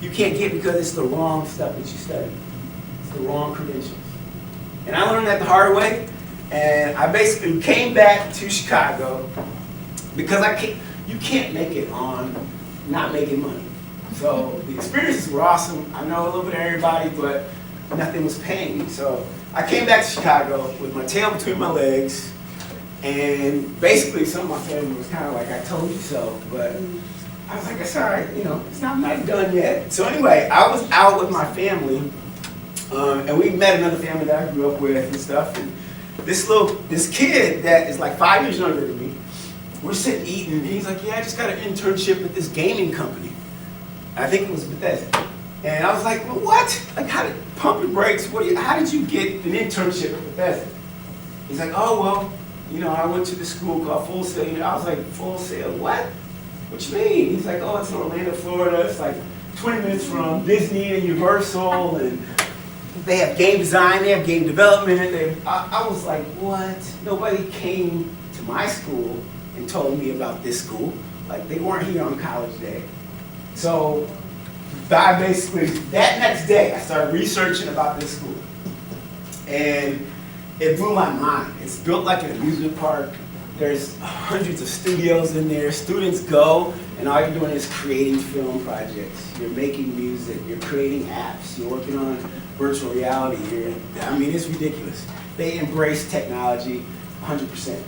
you can't get because it's the wrong stuff that you studied. It's the wrong credentials. And I learned that the hard way, and I basically came back to Chicago because you can't make it on not making money. So the experiences were awesome. I know a little bit of everybody, but nothing was paying me. So I came back to Chicago with my tail between my legs, and basically some of my family was kind of like, I told you so, but I was like, it's all right, it's not done yet. So anyway, I was out with my family, and we met another family that I grew up with and stuff, and this kid that is like 5 years younger than me, we're sitting eating, and he's like, yeah, I just got an internship at this gaming company. I think it was Bethesda. And I was like, well, what? Like, pump your brakes, how did you get an internship at Bethesda? He's like, oh, well, I went to this school called Full Sail. I was like, Full Sail, what? What you mean? He's like, oh, it's in Orlando, Florida. It's like 20 minutes from Disney and Universal, and they have game design, they have game development. I was like, what? Nobody came to my school and told me about this school. Like, they weren't here on college day. So I basically, that next day, I started researching about this school. And it blew my mind. It's built like an amusement park. There's hundreds of studios in there. Students go, and all you're doing is creating film projects. You're making music. You're creating apps. You're working on virtual reality. It's ridiculous. They embrace technology 100%.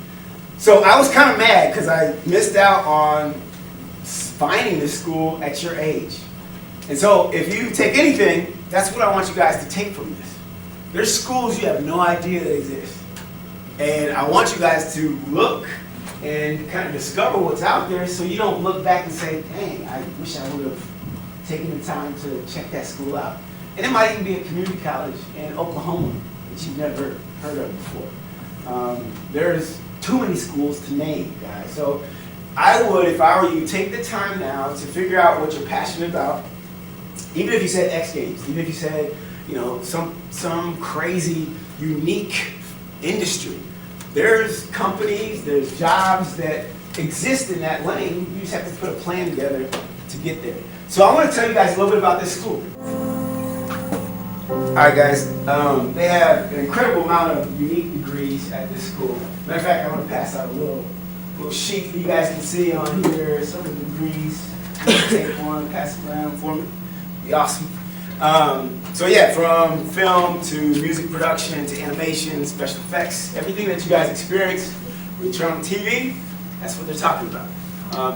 So I was kind of mad because I missed out on finding this school at your age. And so if you take anything, that's what I want you guys to take from this. There's schools you have no idea that exist. And I want you guys to look and kind of discover what's out there so you don't look back and say, dang, I wish I would have taken the time to check that school out. And it might even be a community college in Oklahoma that you've never heard of before. There's too many schools to name, guys. So I would, if I were you, take the time now to figure out what you're passionate about. Even if you said X Games, even if you said, you know, some crazy, unique industry. There's companies, there's jobs that exist in that lane. You just have to put a plan together to get there. So I want to tell you guys a little bit about this school. All right, guys. They have an incredible amount of unique degrees at this school. Matter of fact, I want to pass out a little sheet that you guys can see on here. Some of the degrees. Take one, pass it around for me. Be awesome. So yeah, from film to music production to animation, special effects, everything that you guys experience when you turn on TV, that's what they're talking about.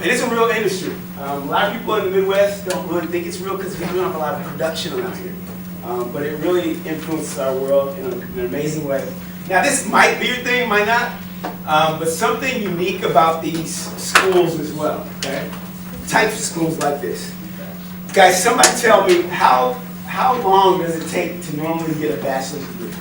And it's a real industry. A lot of people in the Midwest don't really think it's real because we don't have a lot of production around here. But it really influences our world in an amazing way. Now this might be your thing, might not, but something unique about these schools as well, okay? Types of schools like this. Guys, somebody tell me how long does it take to normally get a bachelor's degree?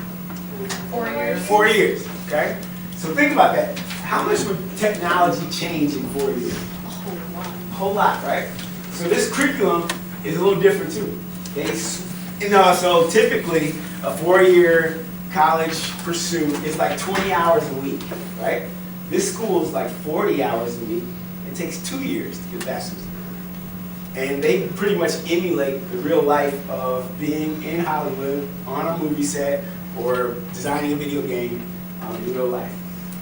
4 years. 4 years, okay? So think about that. How much would technology change in 4 years? A whole lot. A whole lot, right? So this curriculum is a little different too. So typically a 4-year college pursuit is like 20 hours a week, right? This school is like 40 hours a week. It takes 2 years to get a bachelor's degree. And they pretty much emulate the real life of being in Hollywood on a movie set or designing a video game in real life.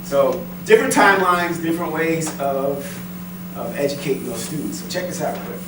So different timelines, different ways of educating those students. So check this out real quick.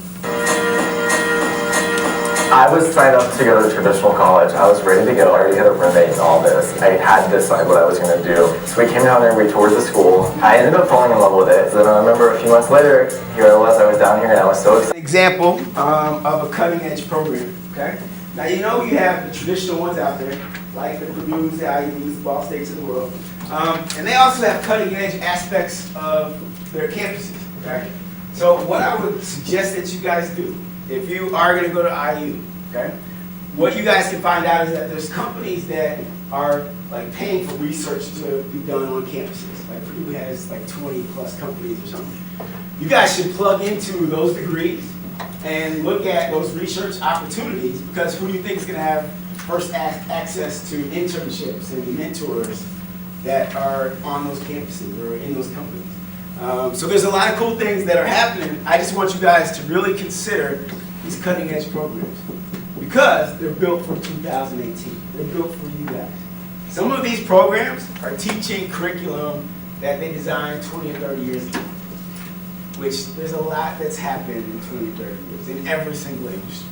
I was signed up to go to traditional college. I was ready to go. I already had a roommate and all this. I had to decide what I was going to do. So we came down there, we toured the school. I ended up falling in love with it. So then I remember a few months later, here I was down here and I was so excited. An example of a cutting edge program, okay? Now you know you have the traditional ones out there, like the Purdue's, the IU's, the Ball States of the world. And they also have cutting edge aspects of their campuses, okay? So what I would suggest that you guys do, if you are going to go to IU, okay, what you guys can find out is that there's companies that are like paying for research to be done on campuses. Like Purdue has like 20 plus companies or something. You guys should plug into those degrees and look at those research opportunities because who do you think is going to have first access to internships and mentors that are on those campuses or in those companies? So there's a lot of cool things that are happening. I just want you guys to really consider these cutting edge programs because they're built for 2018. They're built for you guys. Some of these programs are teaching curriculum that they designed 20 or 30 years ago, which there's a lot that's happened in 20 or 30 years in every single industry.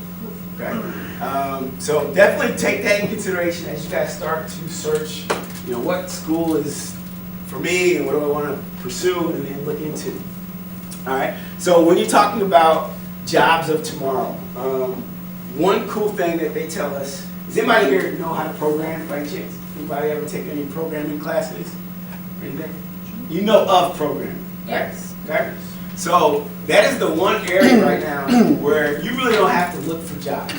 Okay? So definitely take that in consideration as you guys start to search, you know, what school is for me and what do I want to pursue and then look into. All right. So when you're talking about jobs of tomorrow, one cool thing that they tell us is anybody here know how to program by chance? Anybody ever take any programming classes or anything? You know of programming. Yes. Okay. So that is the one area right now where you really don't have to look for jobs.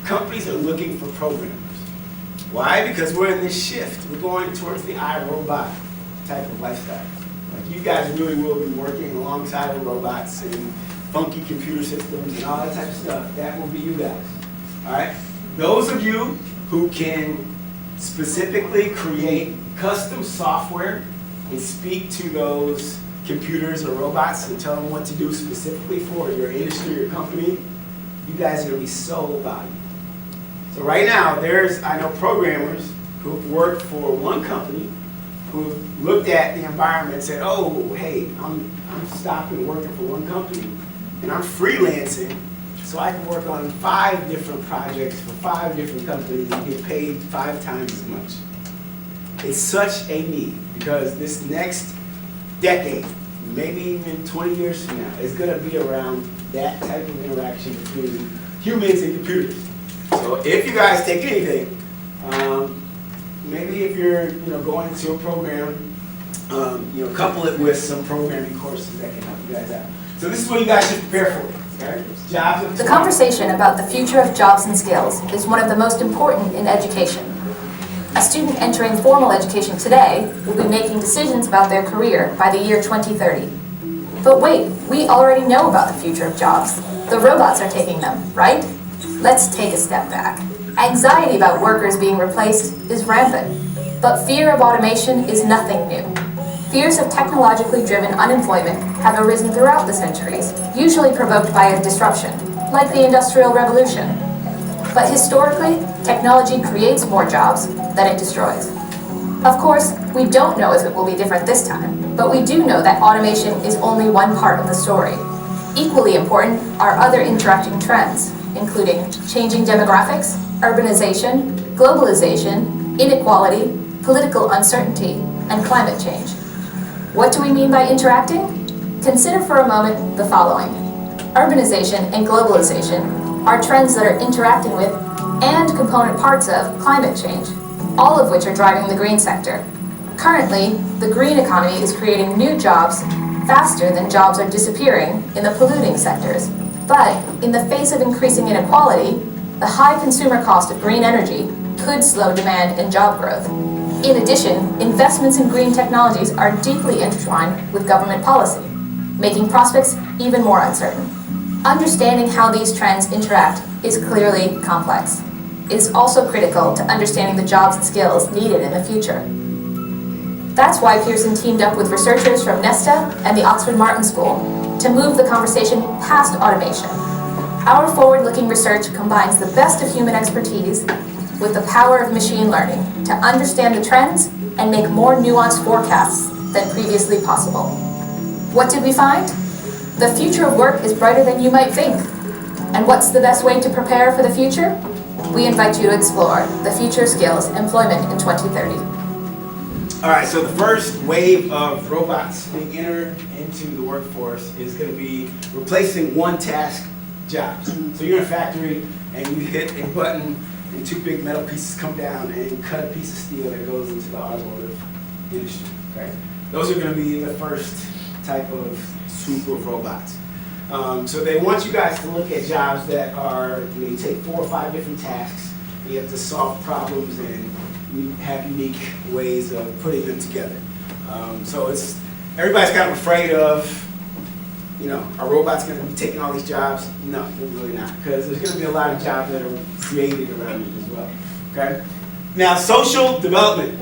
Companies are looking for programmers. Why? Because we're in this shift. We're going towards the iRobot type of lifestyle. Like you guys really will be working alongside of robots and funky computer systems and all that type of stuff. That will be you guys. All right? Those of you who can specifically create custom software and speak to those computers or robots and tell them what to do specifically for your industry or company, you guys are going to be so valuable. So right now, I know programmers who've worked for one company who've looked at the environment and said, oh, hey, I'm stopping working for one company and I'm freelancing so I can work on 5 different projects for 5 different companies and get paid 5 times as much. It's such a need because this next decade, maybe even 20 years from now, is going to be around that type of interaction between humans and computers. So if you guys take anything, maybe if you're going into a program, couple it with some programming courses that can help you guys out. So this is what you guys should prepare for. Okay? Jobs of The conversation about the future of jobs and skills is one of the most important in education. A student entering formal education today will be making decisions about their career by the year 2030. But wait, we already know about the future of jobs. The robots are taking them, right? Let's take a step back. Anxiety about workers being replaced is rampant, but fear of automation is nothing new. Fears of technologically driven unemployment have arisen throughout the centuries, usually provoked by a disruption, like the Industrial Revolution. But historically, technology creates more jobs than it destroys. Of course, we don't know if it will be different this time, but we do know that automation is only one part of the story. Equally important are other interacting trends, including changing demographics, urbanization, globalization, inequality, political uncertainty, and climate change. What do we mean by interacting? Consider for a moment the following. Urbanization and globalization are trends that are interacting with and component parts of climate change, all of which are driving the green sector. Currently, the green economy is creating new jobs faster than jobs are disappearing in the polluting sectors. But in the face of increasing inequality, the high consumer cost of green energy could slow demand and job growth. In addition, investments in green technologies are deeply intertwined with government policy, making prospects even more uncertain. Understanding how these trends interact is clearly complex. It is also critical to understanding the jobs and skills needed in the future. That's why Pearson teamed up with researchers from Nesta and the Oxford Martin School to move the conversation past automation. Our forward-looking research combines the best of human expertise with the power of machine learning to understand the trends and make more nuanced forecasts than previously possible. What did we find? The future of work is brighter than you might think. And what's the best way to prepare for the future? We invite you to explore the future of skills employment in 2030. All right, so the first wave of robots being entered into the workforce is going to be replacing one-task jobs. So you're in a factory and you hit a button and two big metal pieces come down and cut a piece of steel that goes into the automotive industry. Okay, those are going to be the first type of swoop of robots. So they want you guys to look at jobs that are, you take 4 or 5 different tasks, and you have to solve problems and you have unique ways of putting them together. So everybody's kind of afraid of, are robots going to be taking all these jobs? No, they're really not, because there's going to be a lot of jobs that are created around it as well. Okay. Now, social development.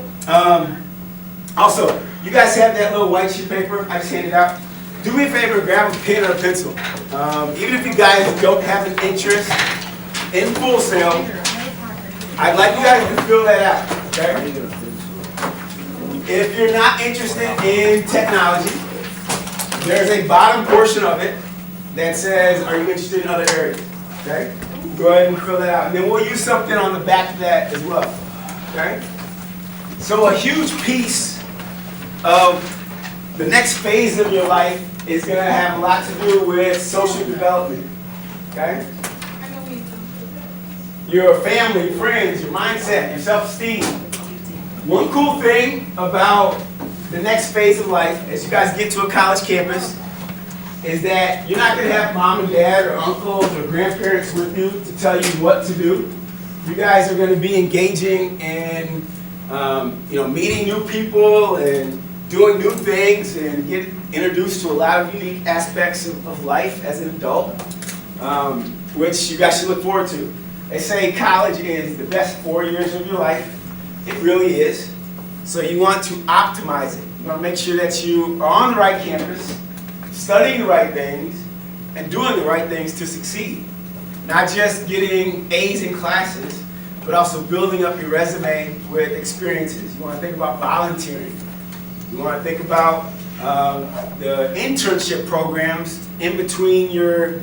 Also, you guys have that little white sheet of paper I just handed out. Do me a favor, grab a pen or a pencil. Even if you guys don't have an interest in Full Sail, I'd like you guys to fill that out. Okay? If you're not interested in technology, there's a bottom portion of it that says, are you interested in other areas? Okay? Go ahead and fill that out. And then we'll use something on the back of that as well. Okay? So a huge piece of the next phase of your life is going to have a lot to do with social development. Okay? Your family, friends, your mindset, your self-esteem. One cool thing about the next phase of life, as you guys get to a college campus, is that you're not going to have mom and dad or uncles or grandparents with you to tell you what to do. You guys are going to be engaging in, meeting new people and doing new things and get introduced to a lot of unique aspects of life as an adult, which you guys should look forward to. They say college is the best 4 years of your life. It really is. So you want to optimize it. You want to make sure that you are on the right campus, studying the right things, and doing the right things to succeed. Not just getting A's in classes, but also building up your resume with experiences. You want to think about volunteering. You want to think about the internship programs in between your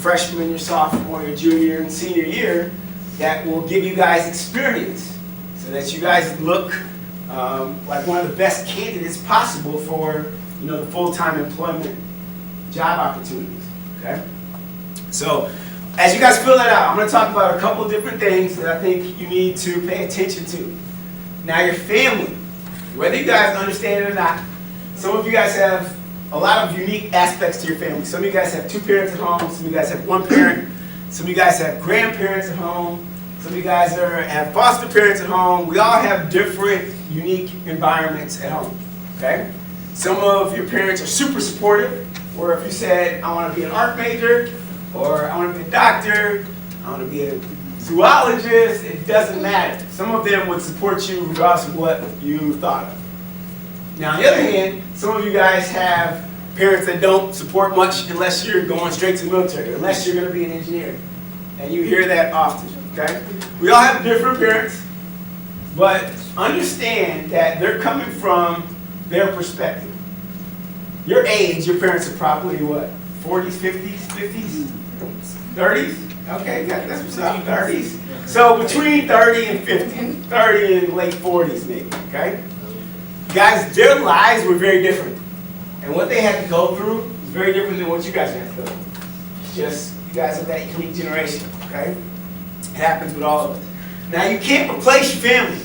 freshman, your sophomore, your junior, and senior year that will give you guys experience so that you guys look like one of the best candidates possible for, the full-time employment job opportunities, okay? So, as you guys fill that out, I'm going to talk about a couple of different things that I think you need to pay attention to. Now, your family, whether you guys understand it or not, some of you guys have a lot of unique aspects to your family. Some of you guys have 2 parents at home, some of you guys have 1 parent, some of you guys have grandparents at home, some of you guys have foster parents at home. We all have different, unique environments at home, okay? Some of your parents are super supportive, or if you said, I want to be an art major, or I want to be a doctor, I want to be a zoologist, it doesn't matter. Some of them would support you regardless of what you thought of. Now, on the other hand, some of you guys have parents that don't support much unless you're going straight to the military, unless you're going to be an engineer. And you hear that often, okay? We all have different parents, but understand that they're coming from their perspective. Your age, your parents are probably what? 40s, 50s, 30s? Okay, that's what's up, 30s. So between 30 and 50, 30 and late 40s maybe, okay? Guys, their lives were very different. And what they had to go through is very different than what you guys have to go through. It's just, you guys are that unique generation, okay? It happens with all of us. Now, you can't replace your family,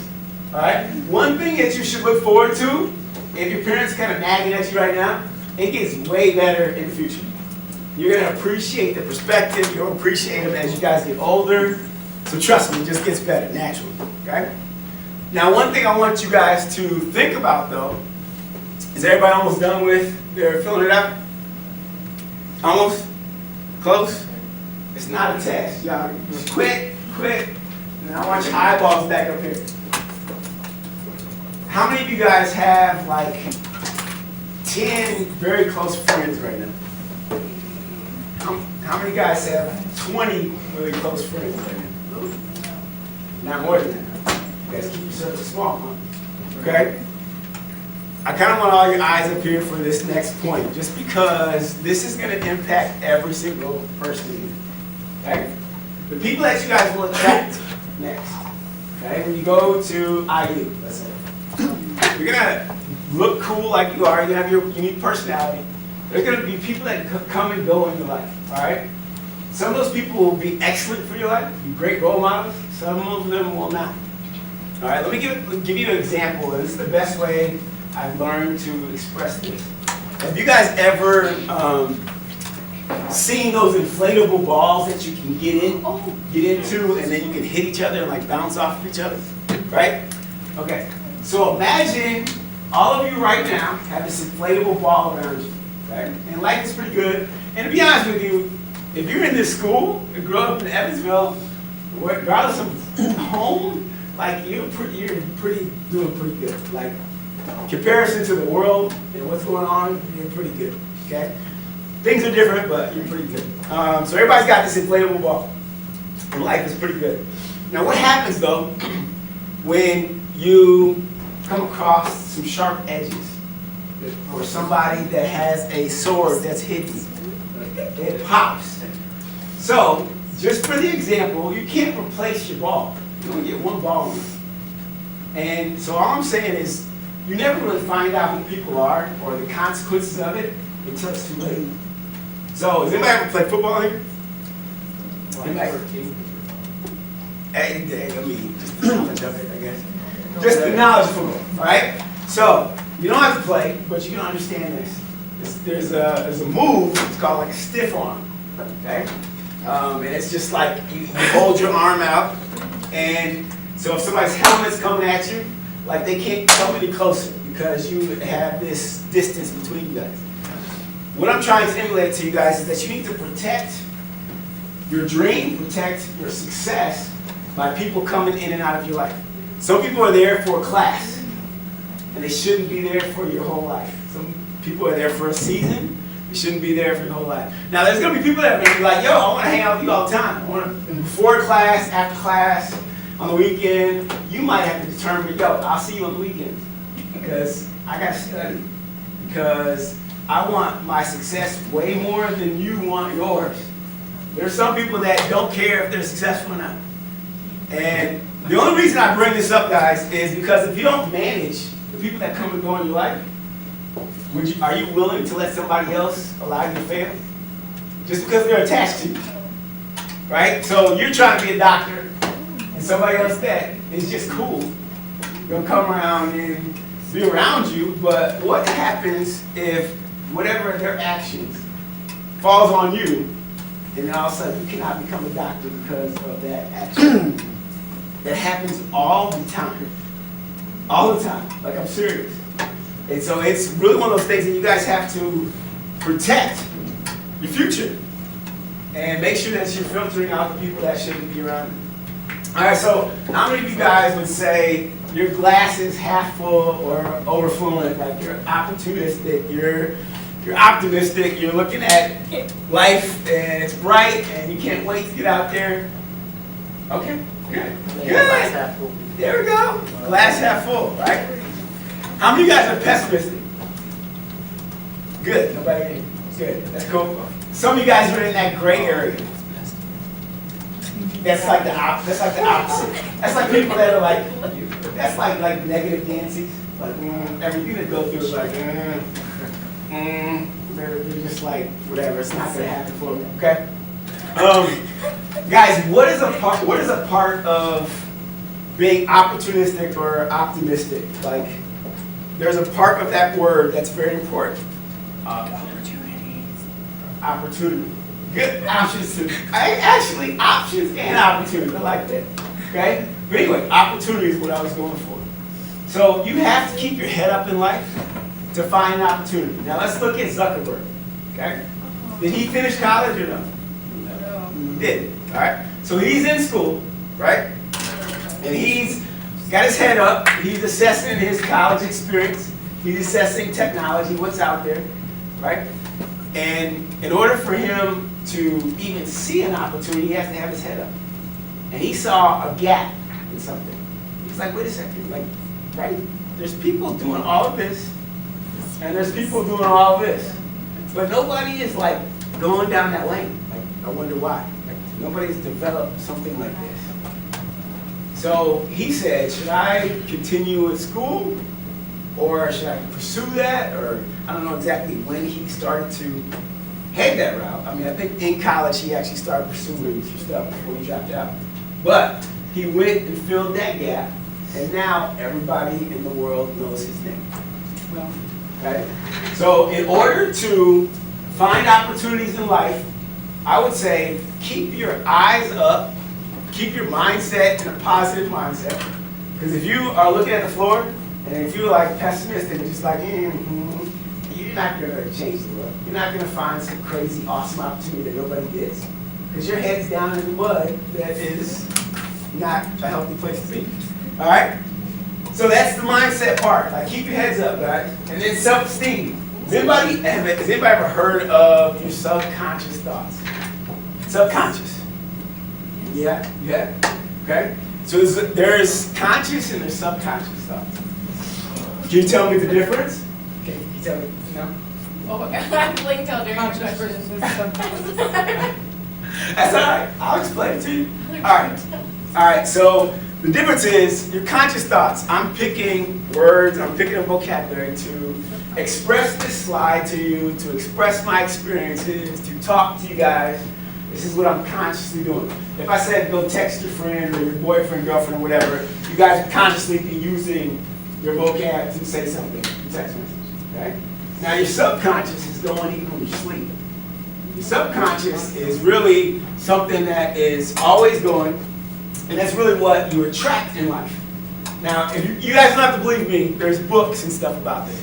all right? One thing that you should look forward to, if your parents are kind of nagging at you right now, it gets way better in the future. You're going to appreciate the perspective. You'll appreciate them as you guys get older. So trust me, it just gets better naturally, okay? Now, one thing I want you guys to think about, though, is everybody almost done with their filling it out? Almost? Close? It's not a test. Y'all just quit. And I want your eyeballs back up here. How many of you guys have like 10 very close friends right now? How many guys have 20 really close friends right now? Not more than that. You guys keep yourselves small, huh? Okay? I kind of want all your eyes up here for this next point, just because this is going to impact every single person here. Okay? The people that you guys will attract next. Okay? When you go to IU, let's say. You're going to look cool like you are. You're going to have your unique personality. There's going to be people that come and go in your life. All right? Some of those people will be excellent for your life, be great role models. Some of them will not. All right? Let me give you an example. This is the best way I've learned to express this. Have you guys ever seen those inflatable balls that you can get into, and then you can hit each other and like bounce off of each other? Right? Okay. So imagine all of you right now have this inflatable ball around you. Right? And life is pretty good. And to be honest with you, if you're in this school and grew up in Evansville, regardless of home, like you're doing pretty good. Like, comparison to the world and what's going on, you're pretty good, okay? Things are different, but you're pretty good. So everybody's got this inflatable ball, and life is pretty good. Now what happens, though, when you come across some sharp edges, or somebody that has a sword that's hidden? It pops. So, just for the example, you can't replace your ball. You only get one ball. And so all I'm saying is, you never really find out who people are or the consequences of it until it's too late. So, has anybody ever played football here? I guess. Just the knowledge of football, all right? So, you don't have to play, but you can understand this. There's a move, it's called like a stiff arm, okay? And it's just like you hold your arm out, and so if somebody's helmet's coming at you, like they can't come any closer because you have this distance between you guys. What I'm trying to emulate to you guys is that you need to protect your dream, protect your success by people coming in and out of your life. Some people are there for a class, and they shouldn't be there for your whole life. Some people are there for a season, they shouldn't be there for your whole life. Now there's going to be people that may be like, yo, I want to hang out with you all the time. I want to, before class, after class, on the weekend. You might have to determine, yo, I'll see you on the weekend because I got to study, because I want my success way more than you want yours. There's some people that don't care if they're successful or not. And The only reason I bring this up, guys, is because if you don't manage the people that come and go in your life, are you willing to let somebody else allow you to fail? Just because they're attached to you, right? So you're trying to be a doctor, and somebody else that is just cool, gonna come around and be around you, but what happens if whatever their actions falls on you, and then all of a sudden you cannot become a doctor because of that action? That happens all the time. All the time. Like, I'm serious. And so it's really one of those things that you guys have to protect your future and make sure that you're filtering out the people that shouldn't be around you. All right, so how many of you guys would say your glass is half full or overflowing? Like, you're opportunistic, you're optimistic, you're looking at life and it's bright and you can't wait to get out there. Okay, good. Glass half full. There we go. Glass half full, right? How many of you guys are pessimistic? Good. Nobody? Good. That's cool. Some of you guys are in that gray area. That's like the opposite. That's like people that are like, that's like negative Nancy's. Like, everything they go through is like, they're just like, whatever, it's not gonna happen for me, okay? Guys, what is a part of being opportunistic or optimistic? Like, there's a part of that word that's very important. Opportunity. Good. Options too. Options and opportunity. I like that. Okay? But anyway, opportunity is what I was going for. So you have to keep your head up in life to find an opportunity. Now let's look at Zuckerberg. Okay? Did he finish college or no? No. He did. All right? So he's in school, right? And he's got his head up. He's assessing his college experience. He's assessing technology, what's out there, right? And in order for him to even see an opportunity, he has to have his head up. And he saw a gap in something. He's like, wait a second, like, right? There's people doing all of this, and there's people doing all of this. But nobody is like going down that lane. Like, I wonder why. Like, nobody's developed something like this. So he said, should I continue with school? Or should I pursue that? Or I don't know exactly when he started to head that route. I mean, I think in college he actually started pursuing some stuff before he dropped out. But he went and filled that gap, and now everybody in the world knows his name. Okay? So in order to find opportunities in life, I would say keep your eyes up, keep your mindset in a positive mindset. Because if you are looking at the floor, and if you're like pessimistic and just like, you're not gonna change the world. You're not gonna find some crazy, awesome opportunity that nobody gets. Because your head's down in the mud, that is not a healthy place to be. All right? So that's the mindset part. Like, keep your heads up, guys. And then self-esteem. Has anybody ever heard of your subconscious thoughts? Subconscious. Yeah? Yeah? Okay? So there's conscious and there's subconscious thoughts. Can you tell me the difference? Okay, can you tell me? No? Oh, I blinked out during your question. That's all right. I'll explain it to you. All right. So the difference is your conscious thoughts. I'm picking words, I'm picking a vocabulary to express this slide to you, to express my experiences, to talk to you guys. This is what I'm consciously doing. If I said go text your friend or your boyfriend, girlfriend, or whatever, you guys would consciously be using your vocab to say something, your text message. Okay? Now your subconscious is going even when you sleep. Your subconscious is really something that is always going, and that's really what you attract in life. Now, if you guys don't have to believe me, there's books and stuff about this.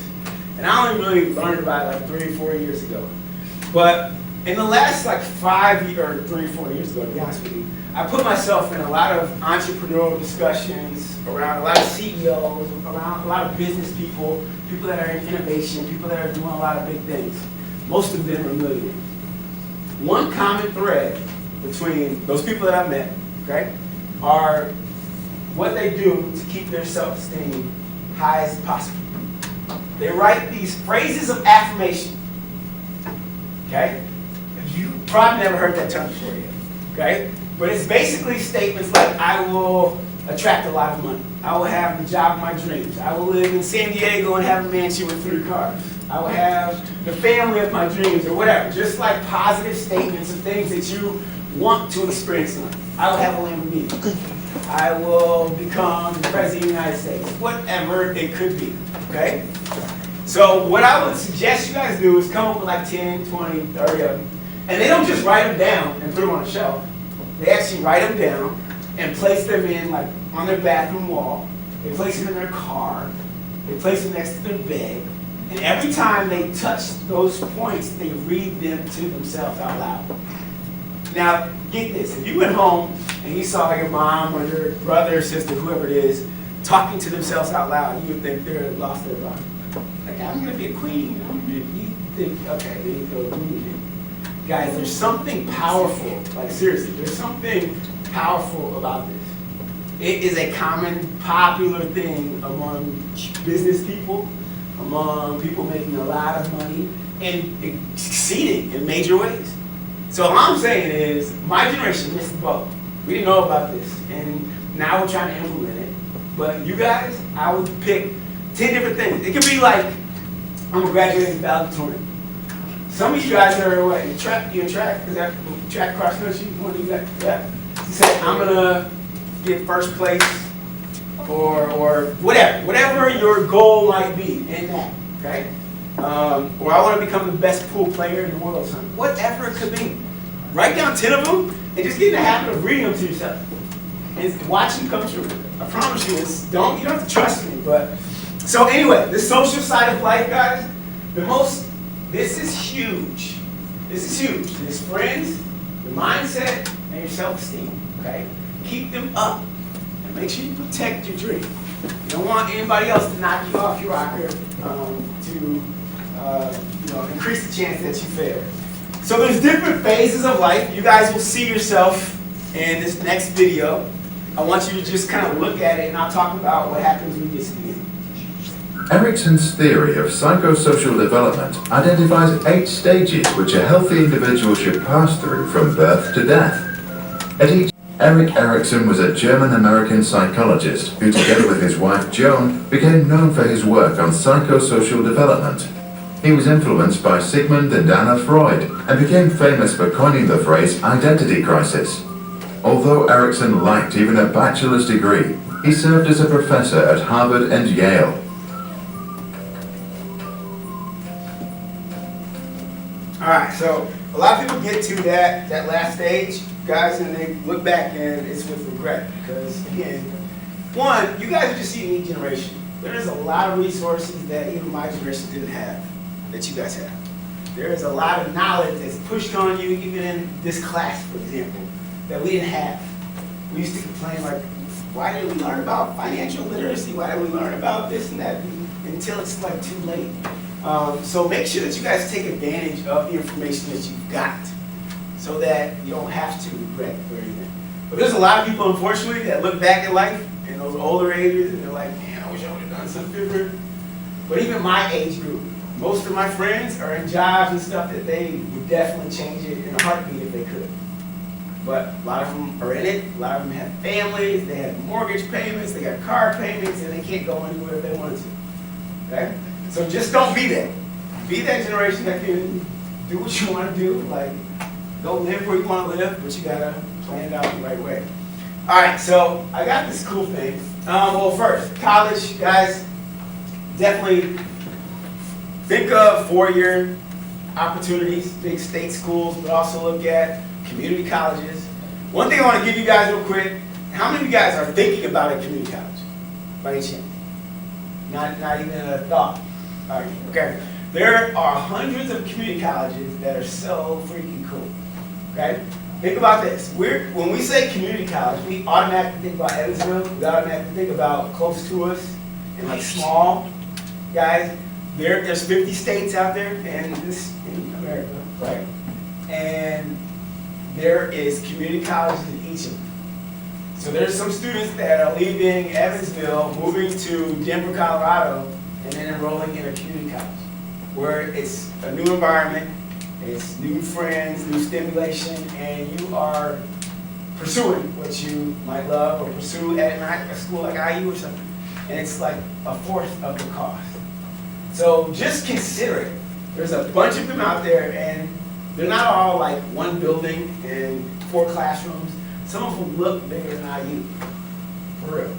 And I only really learned about it like 3 or 4 years ago. But in the last like 5 years, or 3 or 4 years ago, to be honest with you, I put myself in a lot of entrepreneurial discussions around a lot of CEOs, around a lot of business people, people that are in innovation, people that are doing a lot of big things. Most of them are millionaires. One common thread between those people that I've met, okay, are what they do to keep their self-esteem high as possible. They write these phrases of affirmation, okay? You probably never heard that term before yet, okay? But it's basically statements like, I will attract a lot of money. I will have the job of my dreams. I will live in San Diego and have a mansion with 3 cars. I will have the family of my dreams or whatever. Just like positive statements of things that you want to experience in life. I will have a Lamborghini. I will become the president of the United States. Whatever it could be, okay? So what I would suggest you guys do is come up with like 10, 20, 30 of them. And they don't just write them down and put them on a shelf. They actually write them down and place them in like on their bathroom wall. They place them in their car. They place them next to their bed. And every time they touch those points, they read them to themselves out loud. Now, get this. If you went home and you saw your mom or your brother or sister, whoever it is, talking to themselves out loud, you would think they're lost their mind. Like, I'm going to be a queen. You think, okay, there you go. Guys, there's something powerful. Like, seriously, there's something powerful about this. It is a common, popular thing among business people, among people making a lot of money, and succeeding in major ways. So all I'm saying is, my generation missed the boat. We didn't know about this, and now we're trying to implement it. But you guys, I would pick 10 different things. It could be like, I'm a graduating valedictorian. Some of you guys are what? You track? Is that track cross country? One of you guys? Yeah. You said I'm gonna get first place, or whatever your goal might be in that. Okay. Or I want to become the best pool player in the world. Son. Whatever it could be. Write down 10 of them and just get in the habit of reading them to yourself and watch them come true. I promise you, you don't have to trust me, but so anyway, the social side of life, guys. This is huge. This is huge. It's friends, your mindset, and your self-esteem. Okay, keep them up and make sure you protect your dream. You don't want anybody else to knock you off your rocker to increase the chance that you fail. So there's different phases of life. You guys will see yourself in this next video. I want you to just kind of look at it, and I'll talk about what happens when you get to the end. Erikson's theory of psychosocial development identifies 8 stages which a healthy individual should pass through from birth to death. Erik Erikson was a German-American psychologist who, together with his wife Joan, became known for his work on psychosocial development. He was influenced by Sigmund and Anna Freud and became famous for coining the phrase identity crisis. Although Erikson lacked even a bachelor's degree, he served as a professor at Harvard and Yale. All right, so a lot of people get to that last stage, guys, and they look back and it's with regret because, again, one, you guys are just a unique generation. There's a lot of resources that even my generation didn't have that you guys have. There is a lot of knowledge that's pushed on you, even in this class, for example, that we didn't have. We used to complain like, why did we learn about financial literacy? Why did we learn about this and that until it's like too late? So make sure that you guys take advantage of the information that you've got so that you don't have to regret or anything. But there's a lot of people, unfortunately, that look back at life in those older ages and they're like, man, I wish I would have done something different. But even my age group, most of my friends are in jobs and stuff that they would definitely change it in a heartbeat if they could. But a lot of them are in it. A lot of them have families, they have mortgage payments, they got car payments, and they can't go anywhere if they wanted to. Okay? So just don't be that. Be that generation that can do what you want to do. Like, go live where you want to live, but you gotta plan it out the right way. All right, so I got this cool thing. Well, first, college, guys, definitely think of 4-year opportunities, big state schools, but also look at community colleges. One thing I want to give you guys real quick, how many of you guys are thinking about a community college by any chance? Not even a thought. All right, okay. There are hundreds of community colleges that are so freaking cool. Okay? Think about this. When we say community college, we automatically think about Evansville. We automatically think about close to us and like small. Guys, there's 50 states out there in America, right? And there is community colleges in each of them. So there's some students that are leaving Evansville, moving to Denver, Colorado, and then enrolling in a community college where it's a new environment, it's new friends, new stimulation, and you are pursuing what you might love or pursue at a school like IU or something. And it's like a fourth of the cost. So just consider it. There's a bunch of them out there, and they're not all like one building and 4 classrooms. Some of them look bigger than IU, for real.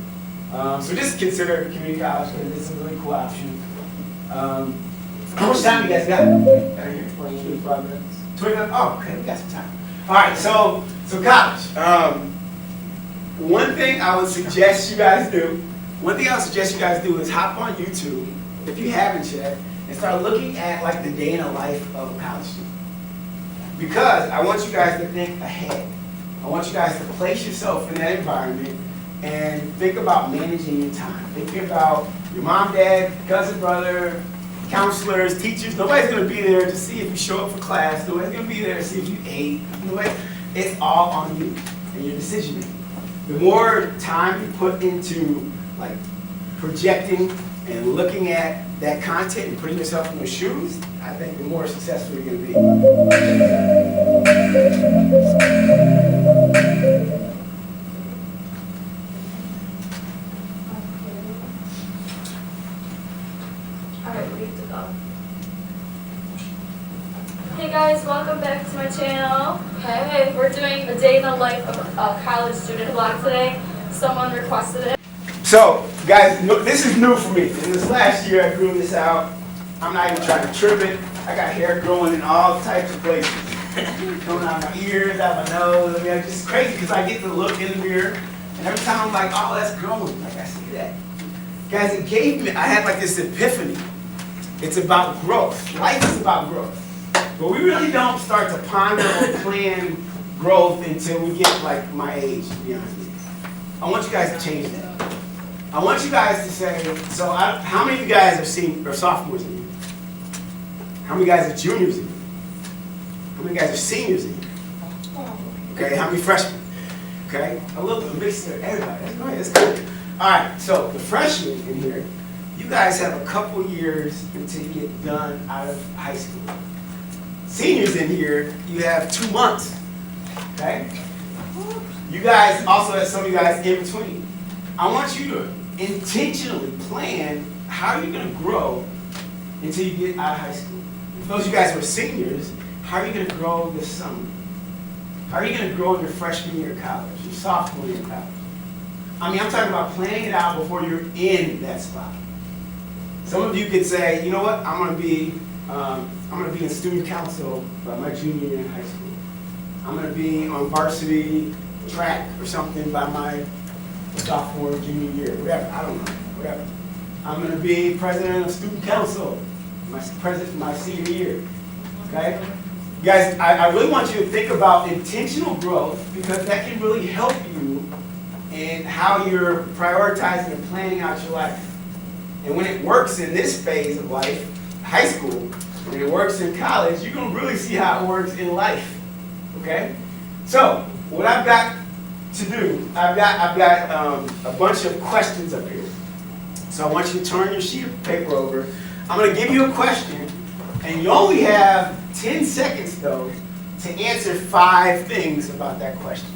So just consider community college because it's a really cool option. How much time you guys got? 25 minutes. 25? Oh, okay, we got some time. All right, so college. One thing I would suggest you guys do is hop on YouTube, if you haven't yet, and start looking at like the day in the life of a college student. Because I want you guys to think ahead. I want you guys to place yourself in that environment and think about managing your time. Think about your mom, dad, cousin, brother, counselors, teachers. Nobody's going to be there to see if you show up for class. Nobody's going to be there to see if you ate. It's all on you and your decision making. The more time you put into like projecting and looking at that content and putting yourself in those shoes, I think the more successful you're going to be. Alright, ready to go. Hey guys, welcome back to my channel. Okay, we're doing a day in the life of a college student vlog today. Someone requested it. So, guys, this is new for me. In this last year, I grew this out. I'm not even trying to trim it. I got hair growing in all types of places. Coming out my ears, out my nose. I mean, it's just crazy because I get to look in the mirror, and every time I'm like, oh, that's growing. Like, I see that. Guys, I had like this epiphany. It's about growth. Life is about growth. But we really don't start to ponder or plan growth until we get like my age, to be honest with you. I want you guys to change that. I want you guys to say, how many of you guys are sophomores in here? How many guys are juniors in here? How many guys are seniors in here? Okay, how many freshmen? Okay, a mixture of everybody. That's great, that's good. All right, so the freshmen in here, you guys have a couple years until you get done out of high school. Seniors in here, you have 2 months, okay? You guys also have some of you guys in between. I want you to intentionally plan how you're going to grow until you get out of high school. For those of you guys who are seniors, how are you going to grow this summer? How are you going to grow in your freshman year of college, your sophomore year of college? I mean, I'm talking about planning it out before you're in that spot. Some of you could say, you know what, I'm going to be in student council by my junior year in high school. I'm going to be on varsity track or something by my sophomore, junior year, whatever. I don't know, whatever. I'm going to be president of student council my senior year. Okay, guys, I really want you to think about intentional growth because that can really help you in how you're prioritizing and planning out your life. And when it works in this phase of life, high school, when it works in college, you're going to really see how it works in life. Okay? So, what I've got to do, I've got a bunch of questions up here. So I want you to turn your sheet of paper over. I'm going to give you a question, and you only have 10 seconds, though, to answer 5 things about that question.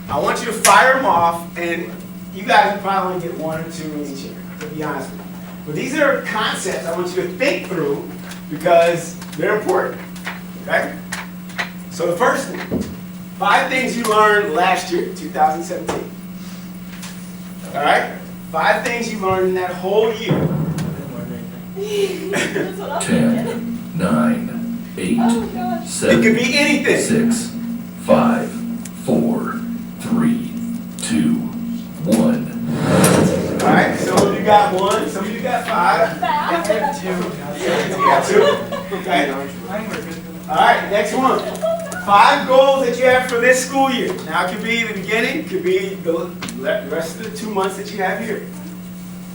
I want you to fire them off, and you guys will probably only get 1 or 2 in each year, to be honest with you. But these are concepts I want you to think through because they're important, okay? So the first one, 5 things you learned last year, 2017. All right? 5 things you learned in that whole year. 10, 9, 8, 7, It could be anything. 6, 5, 4, 3, 2, 1. All right, some of you got 1, some of you got 5. You got 2. Okay. All right, next one. 5 goals that you have for this school year. Now it could be the beginning, it could be the rest of the 2 months that you have here.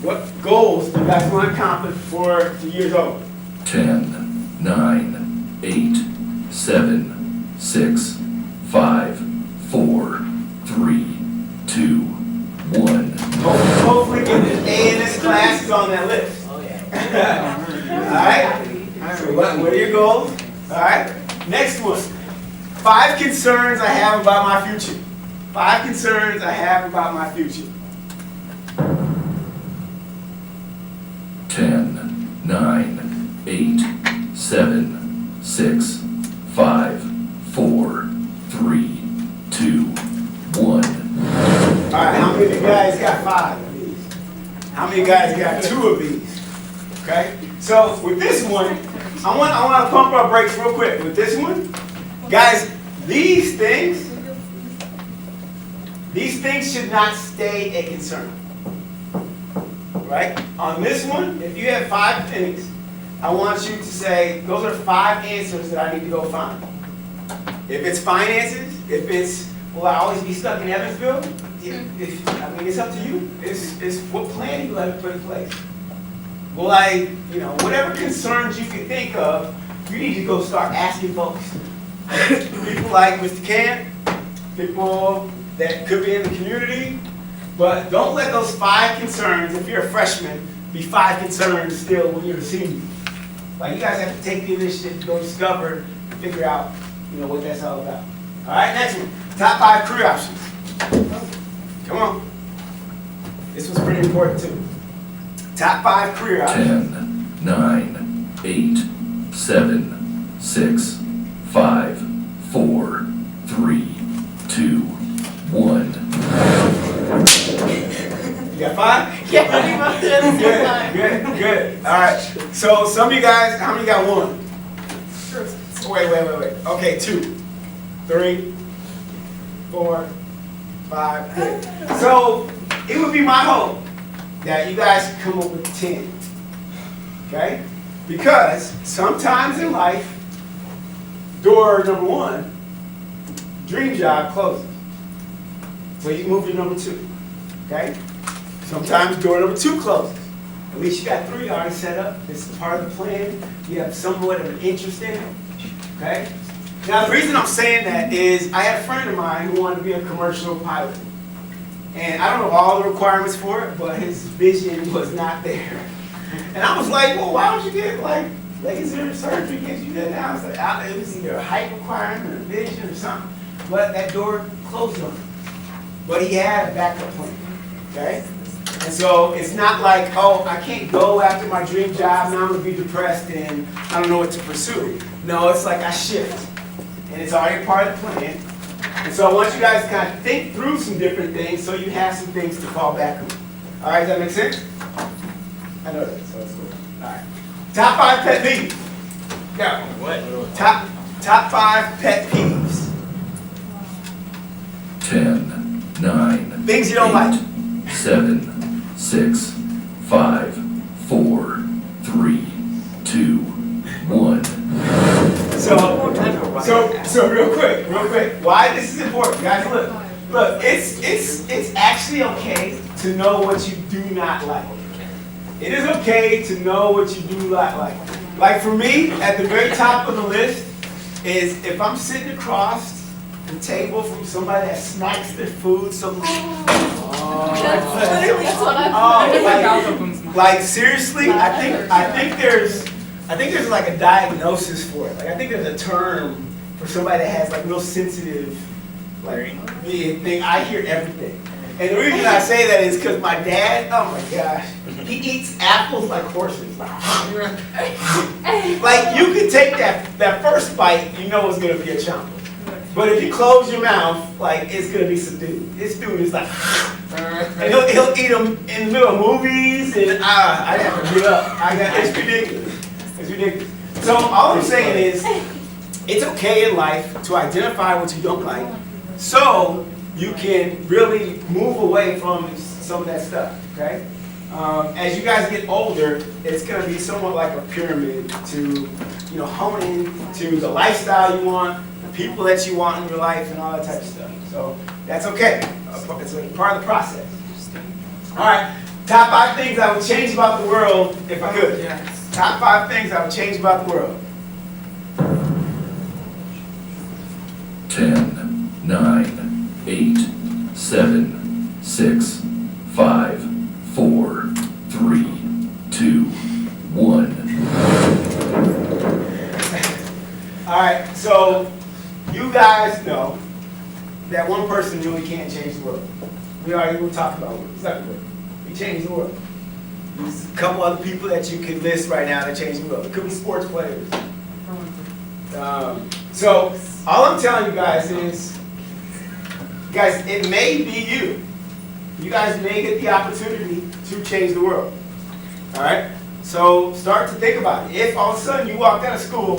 What goals do you guys want to accomplish before the year's over? 10, 9, 8, 7, 6, 5, 4, 3, 2, 1. Hopefully get an A in this class is on that list. Oh yeah. All right. So what are your goals? All right. Next one. 5 concerns I have about my future. 5 concerns I have about my future. 10, 9, 8, 7, 6, 5, 4, 3, 2, 1. Alright, how many of you guys got 5 of these? How many of you guys got 2 of these? Okay? So with this one, I want to pump our brakes real quick. With this one, guys, these things should not stay a concern. Right? On this one, if you have 5 things, I want you to say, those are 5 answers that I need to go find. If it's finances, if it's, will I always be stuck in Evansville? It's up to you. It's what plan you let it put in place. Will I, whatever concerns you can think of, you need to go start asking folks. People like Mr. Camp, people that could be in the community, but don't let those 5 concerns, if you're a freshman, be 5 concerns still when you're a senior. Like, you guys have to take the initiative to go discover and figure out, what that's all about. All right, next one. Top 5 career options. Come on. This was pretty important too. Top 5 career options. 10, 9, 8, 7, 6, 5, 4, 3, 2, 1. You got 5? Yeah, pretty much at the same time. Good. All right. So some of you guys, how many got 1? Wait. Okay, 2, 3, 4, 5. Good. So it would be my hope that you guys come up with 10. Okay? Because sometimes in life, door number 1, dream job closes. So you move to number 2. Okay? Sometimes door number 2 closes. At least you got 3 already set up. This is part of the plan. You have somewhat of an interest in it. Okay? Now the reason I'm saying that is I had a friend of mine who wanted to be a commercial pilot. And I don't know all the requirements for it, but his vision was not there. And I was like, well, why don't you get laser surgery? Can't you do that now? It was either a height requirement or vision or something. But that door closed on him. But he had a backup plan. Okay? And so it's not like, oh, I can't go after my dream job, now I'm going to be depressed and I don't know what to pursue. No, it's like I shift. And it's already part of the plan. And so I want you guys to kind of think through some different things so you have some things to fall back on. All right, does that make sense? I know that, so it's cool. All right. Top 5 pet peeves. Go. What? Top 5 pet peeves. 10, 9, Things you don't like. 7, 6, 5, 4, 3, 2, 1. So real quick, why this is important, guys? Look, it's actually okay to know what you do not like. It is okay to know what you do not like. Like for me, at the very top of the list is if I'm sitting across the table from somebody that snacks their food so much. That's what I'm Like seriously, I think there's like a diagnosis for it. Like I think there's a term for somebody that has like real sensitive thing. I hear everything. And the reason I say that is because my dad, oh my gosh, he eats apples like horses. Like you can take that first bite, you know it's gonna be a chomp. But if you close your mouth, like it's gonna be subdued. This dude is like, and he'll eat them in the middle of movies, and I have to get up. It's ridiculous. It's ridiculous. So all I'm saying is, it's okay in life to identify what you don't like, so you can really move away from some of that stuff. Okay. As you guys get older, it's gonna be somewhat like a pyramid to, hone in to the lifestyle you want, people that you want in your life and all that type of stuff. So that's okay. It's a part of the process. All right, top 5 things I would change about the world if I could. Yes. Top 5 things I would change about the world. 10, 9, 8, 7, 6, 5, 4, 3, 2, 1. All right, so you guys know that that one person knew he can't change the world. We were talking about Zuckerberg. He changed the world. There's a couple other people that you could list right now that changed the world. It could be sports players. So all I'm telling you guys is, guys, it may be you. You guys may get the opportunity to change the world. All right? So start to think about it. If all of a sudden you walked out of school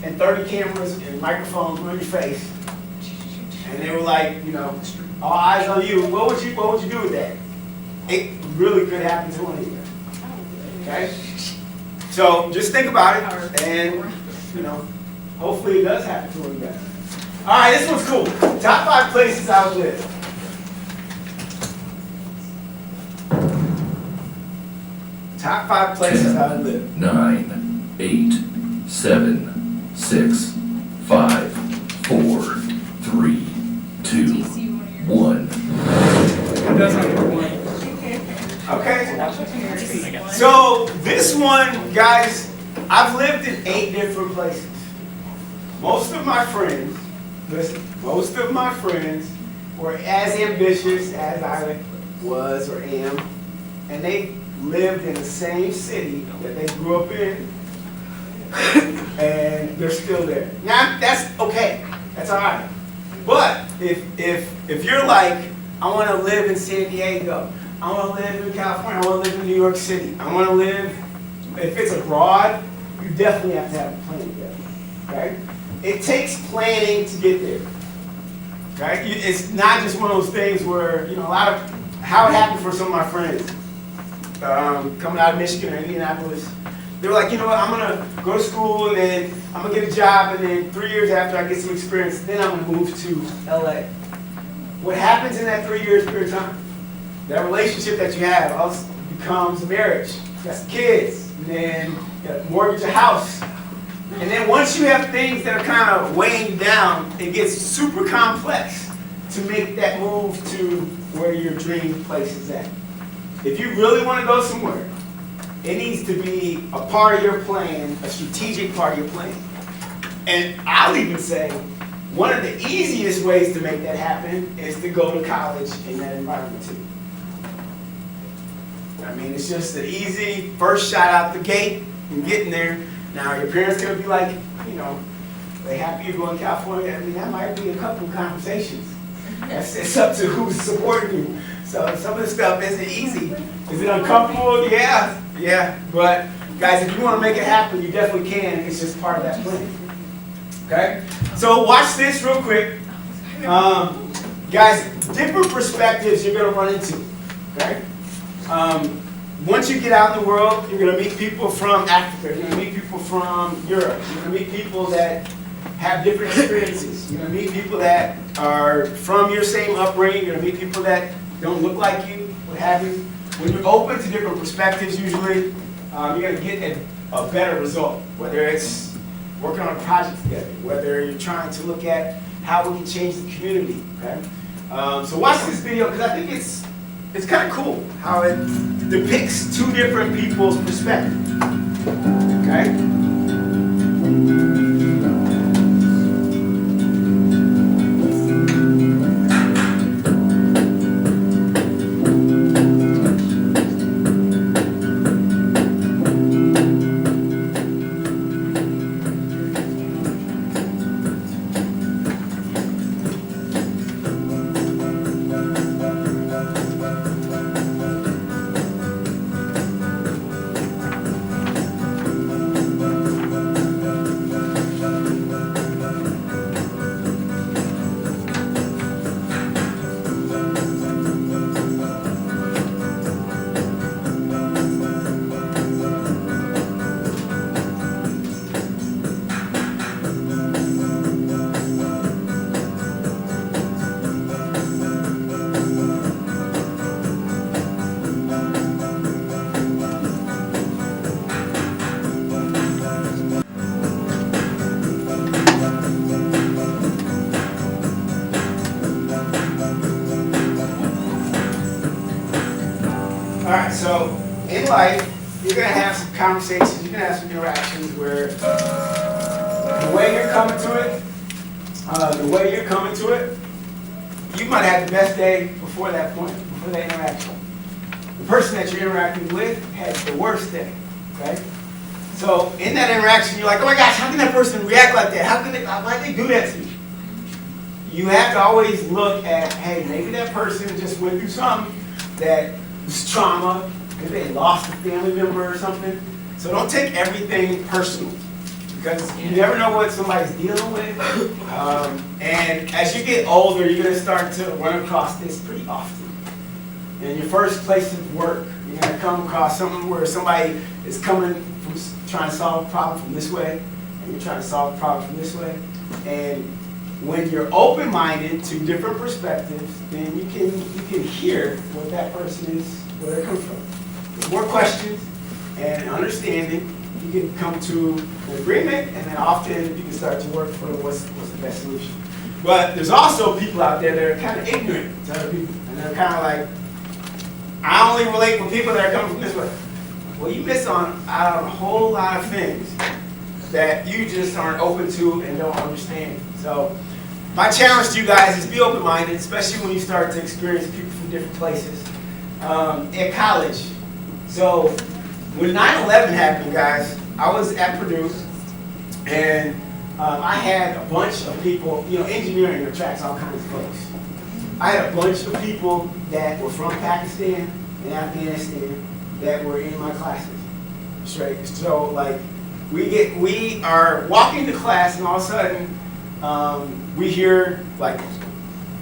and 30 cameras and microphones were in your face, and they were like, you know, all eyes on you, what would you do with that? It really could happen to one of you. Okay? So just think about it, and you know, hopefully it does happen to one of you guys. All right, this one's cool. Top 5 places I would live. Top 5 places I would live. 9, 8, 7, 6, 5, 4, 3, 2, 1. Okay. So this one, guys, I've lived in 8 different places. Most of my friends, listen, most of my friends were as ambitious as I was or am, and they lived in the same city that they grew up in, and they're still there. Now, that's okay. That's all right. But if you're like, I want to live in San Diego, I want to live in California, I want to live in New York City, I want to live, if it's abroad, you definitely have to have a plan together. Okay? It takes planning to get there. Okay? It's not just one of those things where, you know, a lot of, how it happened for some of my friends coming out of Michigan or Indianapolis, they were like, you know what, I'm going to go to school and then I'm going to get a job, and then 3 years after I get some experience, then I'm going to move to LA. What happens in that 3 years period of time? That relationship that you have also becomes a marriage. You got some kids, and then you got to mortgage a house. And then once you have things that are kind of weighing you down, it gets super complex to make that move to where your dream place is at. If you really want to go somewhere, it needs to be a part of your plan, a strategic part of your plan. And I'll even say, one of the easiest ways to make that happen is to go to college in that environment too. I mean, it's just an easy first shot out the gate and getting there. Now, your parents going to be like, you know, they happy you're going to California. I mean, that might be a couple of conversations. It's up to who's supporting you. So some of this stuff isn't easy. Is it uncomfortable? Yeah. But guys, if you want to make it happen, you definitely can. It's just part of that plan. Okay? So watch this real quick. Guys, different perspectives you're going to run into. Okay? Once you get out in the world, you're going to meet people from Africa. You're going to meet people from Europe. You're going to meet people that have different experiences. You're going to meet people that are from your same upbringing. You're going to meet people that don't look like you, what have you. When you're open to different perspectives, usually, you're going to get a better result. Whether it's working on a project together, whether you're trying to look at how we can change the community. Okay? So watch this video because I think it's kind of cool how it depicts 2 different people's perspectives. Okay? Alright, so in life, you're going to have some conversations, you're going to have some interactions where the way you're coming to it you might have the best day before that point, before that interaction. The person that you're interacting with has the worst day, right? So in that interaction, you're like, oh my gosh, how can that person react like that? Why'd they do that to you? You have to always look at, hey, maybe that person just went through something that was trauma, maybe they lost a family member or something. So don't take everything personal, because you never know what somebody's dealing with. And as you get older, you're going to start to run across this pretty often. In your first place of work, you're going to come across something where somebody is coming from trying to solve a problem from this way, and you're trying to solve a problem from this way. And when you're open-minded to different perspectives, then you can hear what that person is, where they're coming from. With more questions and understanding, you can come to an agreement, and then often you can start to work for what's the best solution. But there's also people out there that are kind of ignorant to other people, and they're kind of like, I only relate with people that are coming from this way. Well, you miss out on a whole lot of things that you just aren't open to and don't understand. So my challenge to you guys is be open-minded, especially when you start to experience people from different places. At college, so when 9/11 happened, guys, I was at Purdue, and I had a bunch of people, engineering attracts all kinds of folks. I had a bunch of people that were from Pakistan and Afghanistan that were in my classes. Straight. So like we are walking to class, and all of a sudden we hear like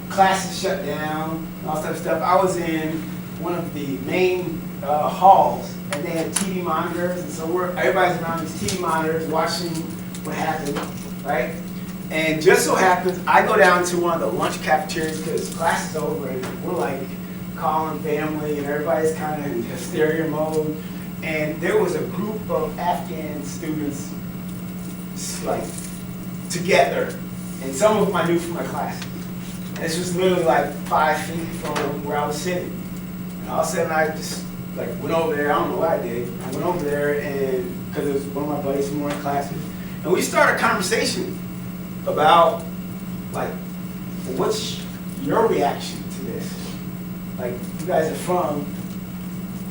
classes shut down and all that type of stuff. I was in one of the main halls, and they had TV monitors, and so everybody's around these TV monitors watching what happened, right? And just so happens, I go down to one of the lunch cafeterias because class is over, and we're like calling family, and everybody's kind of in hysteria mode. And there was a group of Afghan students like together, and some of them I knew from my classes. And this was literally like 5 feet from where I was sitting. And all of a sudden, I just like went over there. I don't know what I did. I went over there, and because it was one of my buddies from one of the classes, and we started a conversation about like, what's your reaction to this? Like, you guys are from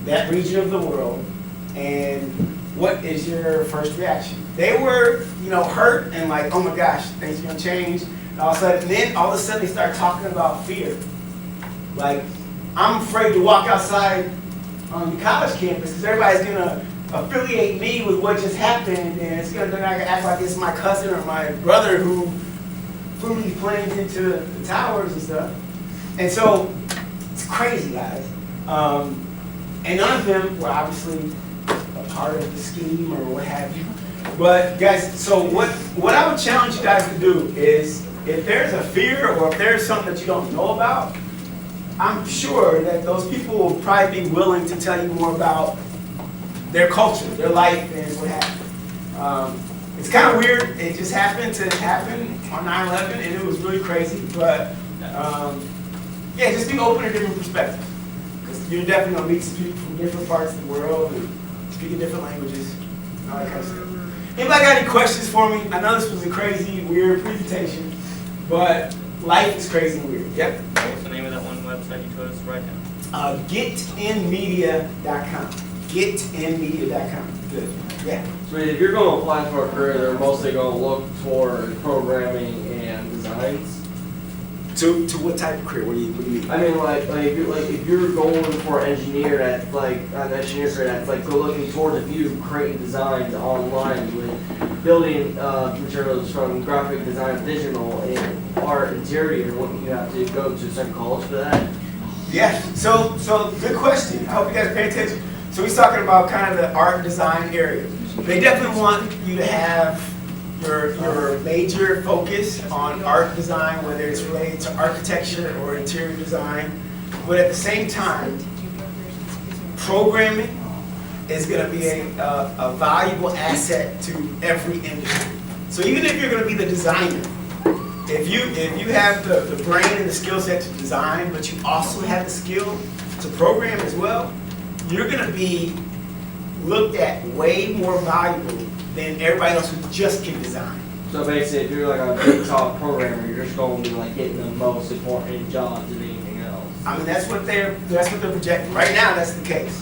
that region of the world, and what is your first reaction? They were, hurt and like, oh my gosh, things are gonna change. And all of a sudden they start talking about fear. Like, I'm afraid to walk outside on the college campus because everybody's gonna affiliate me with what just happened, and it's gonna act like it's my cousin or my brother who flew these planes into the towers and stuff. And so it's crazy, guys. And none of them were obviously a part of the scheme or what have you. But guys, so what I would challenge you guys to do is, if there's a fear or if there's something that you don't know about, I'm sure that those people will probably be willing to tell you more about their culture, their life, and what happened. It's kind of weird. It just happened to happen on 9/11, and it was really crazy. But yeah, just be open to different perspectives. Because you're definitely going to meet some people from different parts of the world and speaking different languages, and all that kind of stuff. Anybody got any questions for me? I know this was a crazy, weird presentation, but life is crazy and weird. Yep. What's the name of that one website you told us right now? Getinmedia.com. Getinmedia.com. Good. Yeah. So if you're going to apply for a career, they're mostly going to look toward programming and designs. To what type of career? What do you mean? I mean, if you're going for an engineer that's like an engineer career that's like go looking towards if you create designs online with building materials from graphic design, digital, and art, interior, what you have to go to some college for that? Yeah. So good question. I hope you guys pay attention. So he's talking about kind of the art and design area. They definitely want you to have your major focus on art design, whether it's related to architecture or interior design. But at the same time, programming is going to be a valuable asset to every industry. So even if you're going to be the designer, if you have the brain and the skill set to design, but you also have the skill to program as well, you're going to be looked at way more valuable than everybody else who just can design. So basically, if you're like a big top programmer, you're just going to be like getting the most important jobs than anything else. I mean, that's what they're projecting. Right now, that's the case.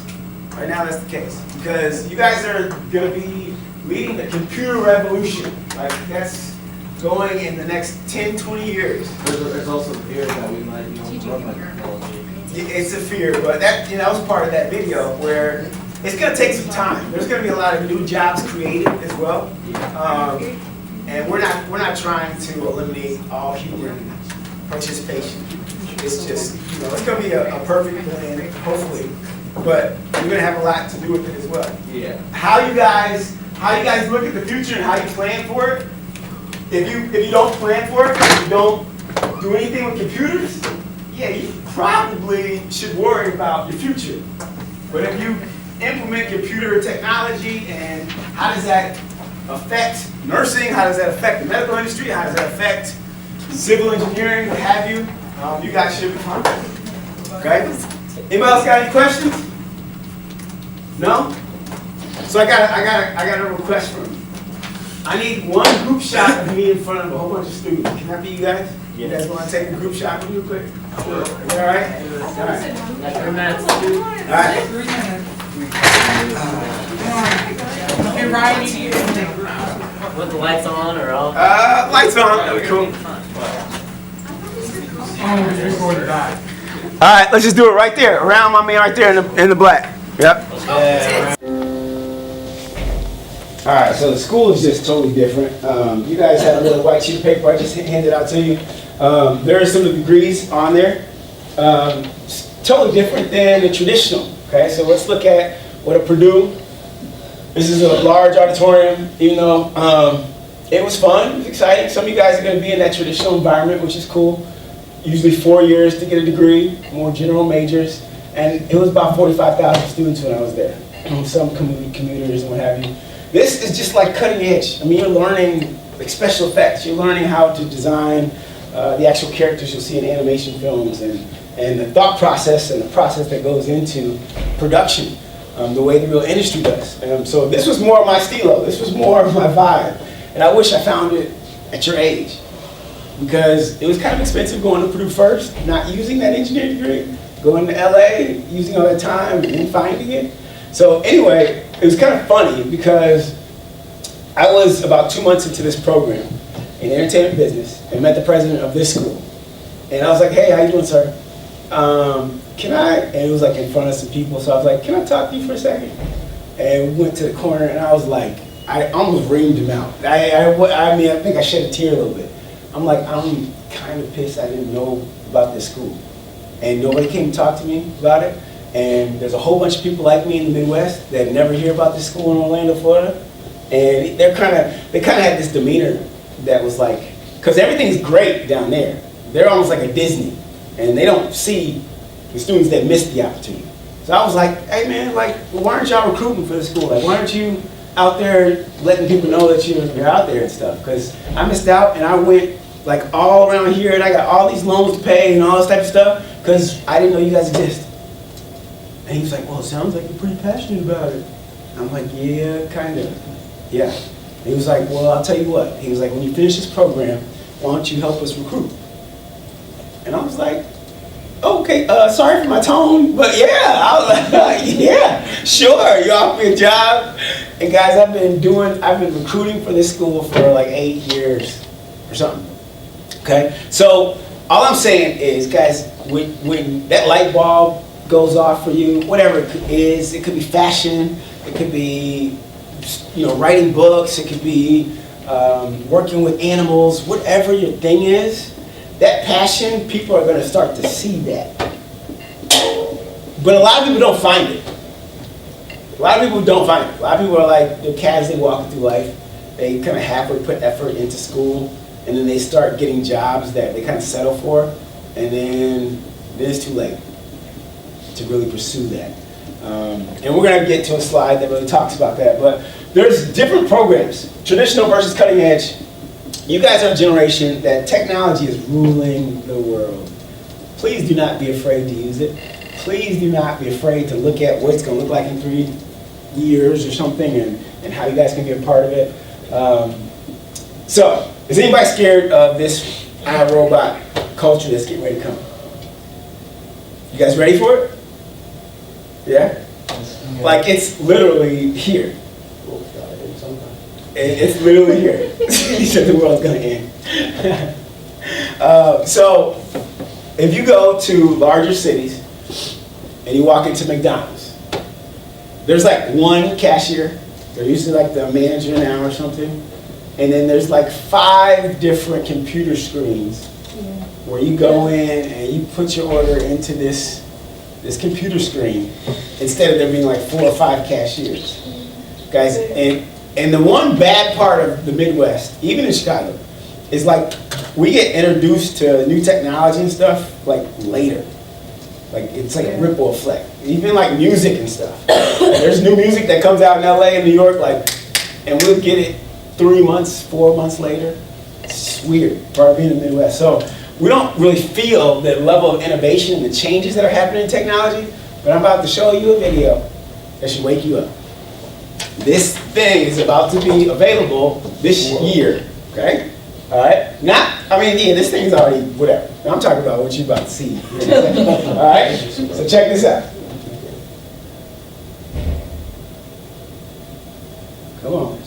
Right now, that's the case. Because you guys are going to be leading the computer revolution. Like, that's going in the next 10, 20 years. There's also the fear that we might, run by technology. It's a fear, but that was part of that video where it's going to take some time. There's going to be a lot of new jobs created as well. And we're not trying to eliminate all human participation. It's just, it's going to be a perfect plan, hopefully. But you're going to have a lot to do with it as well. Yeah. How you guys look at the future and how you plan for it. If you don't plan for it, if you don't do anything with computers, yeah, you probably should worry about your future. But if you implement computer technology and how does that affect nursing, how does that affect the medical industry, how does that affect civil engineering, what have you, you guys should be fine. Okay? Anybody else got any questions? No? So I got a request from you. I need one group shot of me in front of a whole bunch of students. Can that be you guys? You guys want to take a group shot real quick? All right? All right. All right. Okay, Ryan, with the lights on or off? Lights on. That would be cool. All right, let's just do it right there, around my man right there in the black. Yep. All right, so the school is just totally different. You guys have a little white sheet of paper I just handed out to you. There are some of the degrees on there. Totally different than the traditional. Okay, so let's look at what at Purdue. This is a large auditorium, even though it was fun, it was exciting. Some of you guys are going to be in that traditional environment, which is cool. Usually 4 years to get a degree, more general majors. And it was about 45,000 students when I was there. Some commuters and what have you. This is just like cutting edge. I mean, you're learning like special effects. You're learning how to design the actual characters you'll see in animation films and the thought process and the process that goes into production, the way the real industry does. So this was more of my stilo. This was more of my vibe. And I wish I found it at your age, because it was kind of expensive going to Purdue first, not using that engineering degree, going to LA, using all that time and then finding it. So anyway, it was kind of funny because I was about 2 months into this program in entertainment business and met the president of this school. And I was like, hey, how you doing, sir? Can I, and it was like in front of some people, so I was like, can I talk to you for a second? And we went to the corner and I was like, I almost reamed him out. I mean, I think I shed a tear a little bit. I'm like, I'm kind of pissed I didn't know about this school. And nobody came to talk to me about it. And there's a whole bunch of people like me in the Midwest that never hear about this school in Orlando, Florida. And they kind of had this demeanor that was like, because everything's great down there. They're almost like a Disney. And they don't see the students that missed the opportunity. So I was like, hey man, like, why aren't y'all recruiting for the school? Like, why aren't you out there letting people know that you're out there and stuff? Because I missed out and I went like all around here and I got all these loans to pay and all this type of stuff because I didn't know you guys exist. And he was like, well, it sounds like you're pretty passionate about it. I'm like, yeah, kind of. Yeah. And he was like, well, I'll tell you what. He was like, when you finish this program, why don't you help us recruit? And I was like, okay, sorry for my tone, but yeah, I was like, yeah, sure, you offer me a job. And guys, I've been recruiting for this school for like 8 years or something. Okay, so all I'm saying is, guys, when that light bulb goes off for you, whatever it is, it could be fashion, it could be, writing books, it could be working with animals, whatever your thing is, that passion, people are going to start to see that. But a lot of people don't find it. A lot of people don't find it. A lot of people are like, they're casually walking through life. They kind of halfway put effort into school, and then they start getting jobs that they kind of settle for, and then it's too late to really pursue that. And we're going to get to a slide that really talks about that. But there's different programs, traditional versus cutting edge. You guys are a generation that technology is ruling the world. Please do not be afraid to use it. Please do not be afraid to look at what it's going to look like in 3 years or something and how you guys can be a part of it. So, is anybody scared of this iRobot culture that's getting ready to come? You guys ready for it? Yeah? Like, it's literally here. It's literally here. He said the world's gonna end. So, if you go to larger cities and you walk into McDonald's, there's like one cashier. They're usually like the manager now or something. And then there's like 5 different computer screens where you go in and you put your order into this computer screen instead of there being like 4 or 5 cashiers. Guys, and the one bad part of the Midwest, even in Chicago, is like we get introduced to new technology and stuff like later. Like it's like a ripple effect. Even like music and stuff. There's new music that comes out in LA and New York, like, and we'll get it 3 months, 4 months later. It's weird, part of being in the Midwest. So we don't really feel the level of innovation and the changes that are happening in technology, but I'm about to show you a video that should wake you up. This thing is about to be available this year, okay? All right? This thing's already, whatever. I'm talking about what you're about to see. All right? So check this out. Come on.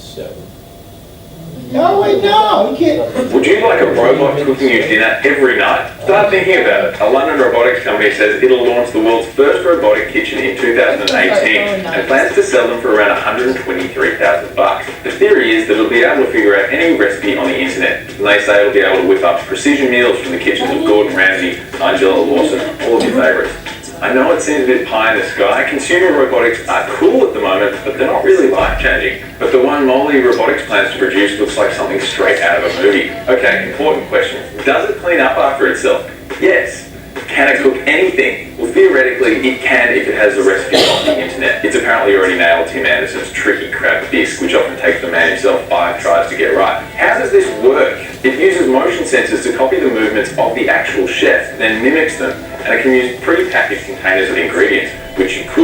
No, wait, no, you can't. Would you like a robot cooking you dinner every night? Start thinking about it. A London robotics company says it'll launch the world's first robotic kitchen in 2018 and plans to sell them for around $123,000. The theory is that it'll be able to figure out any recipe on the internet. And they say it'll be able to whip up precision meals from the kitchens of Gordon Ramsay, Nigella Lawson, all of your favorites. I know it seems a bit pie in the sky. Consumer robotics are cool at the moment, but they're not really life-changing. But the one Molly Robotics plans to produce looks like something straight out of a movie. Okay, important question. Does it clean up after itself? Yes. Can it cook anything? Well, theoretically, it can if it has the recipe off the internet. It's apparently already nailed Tim Anderson's tricky crab bisque, which often takes the man himself 5 tries to get right. How does this work? It uses motion sensors to copy the movements of the actual chef, then mimics them, and it can use pre-packaged containers of ingredients, which you could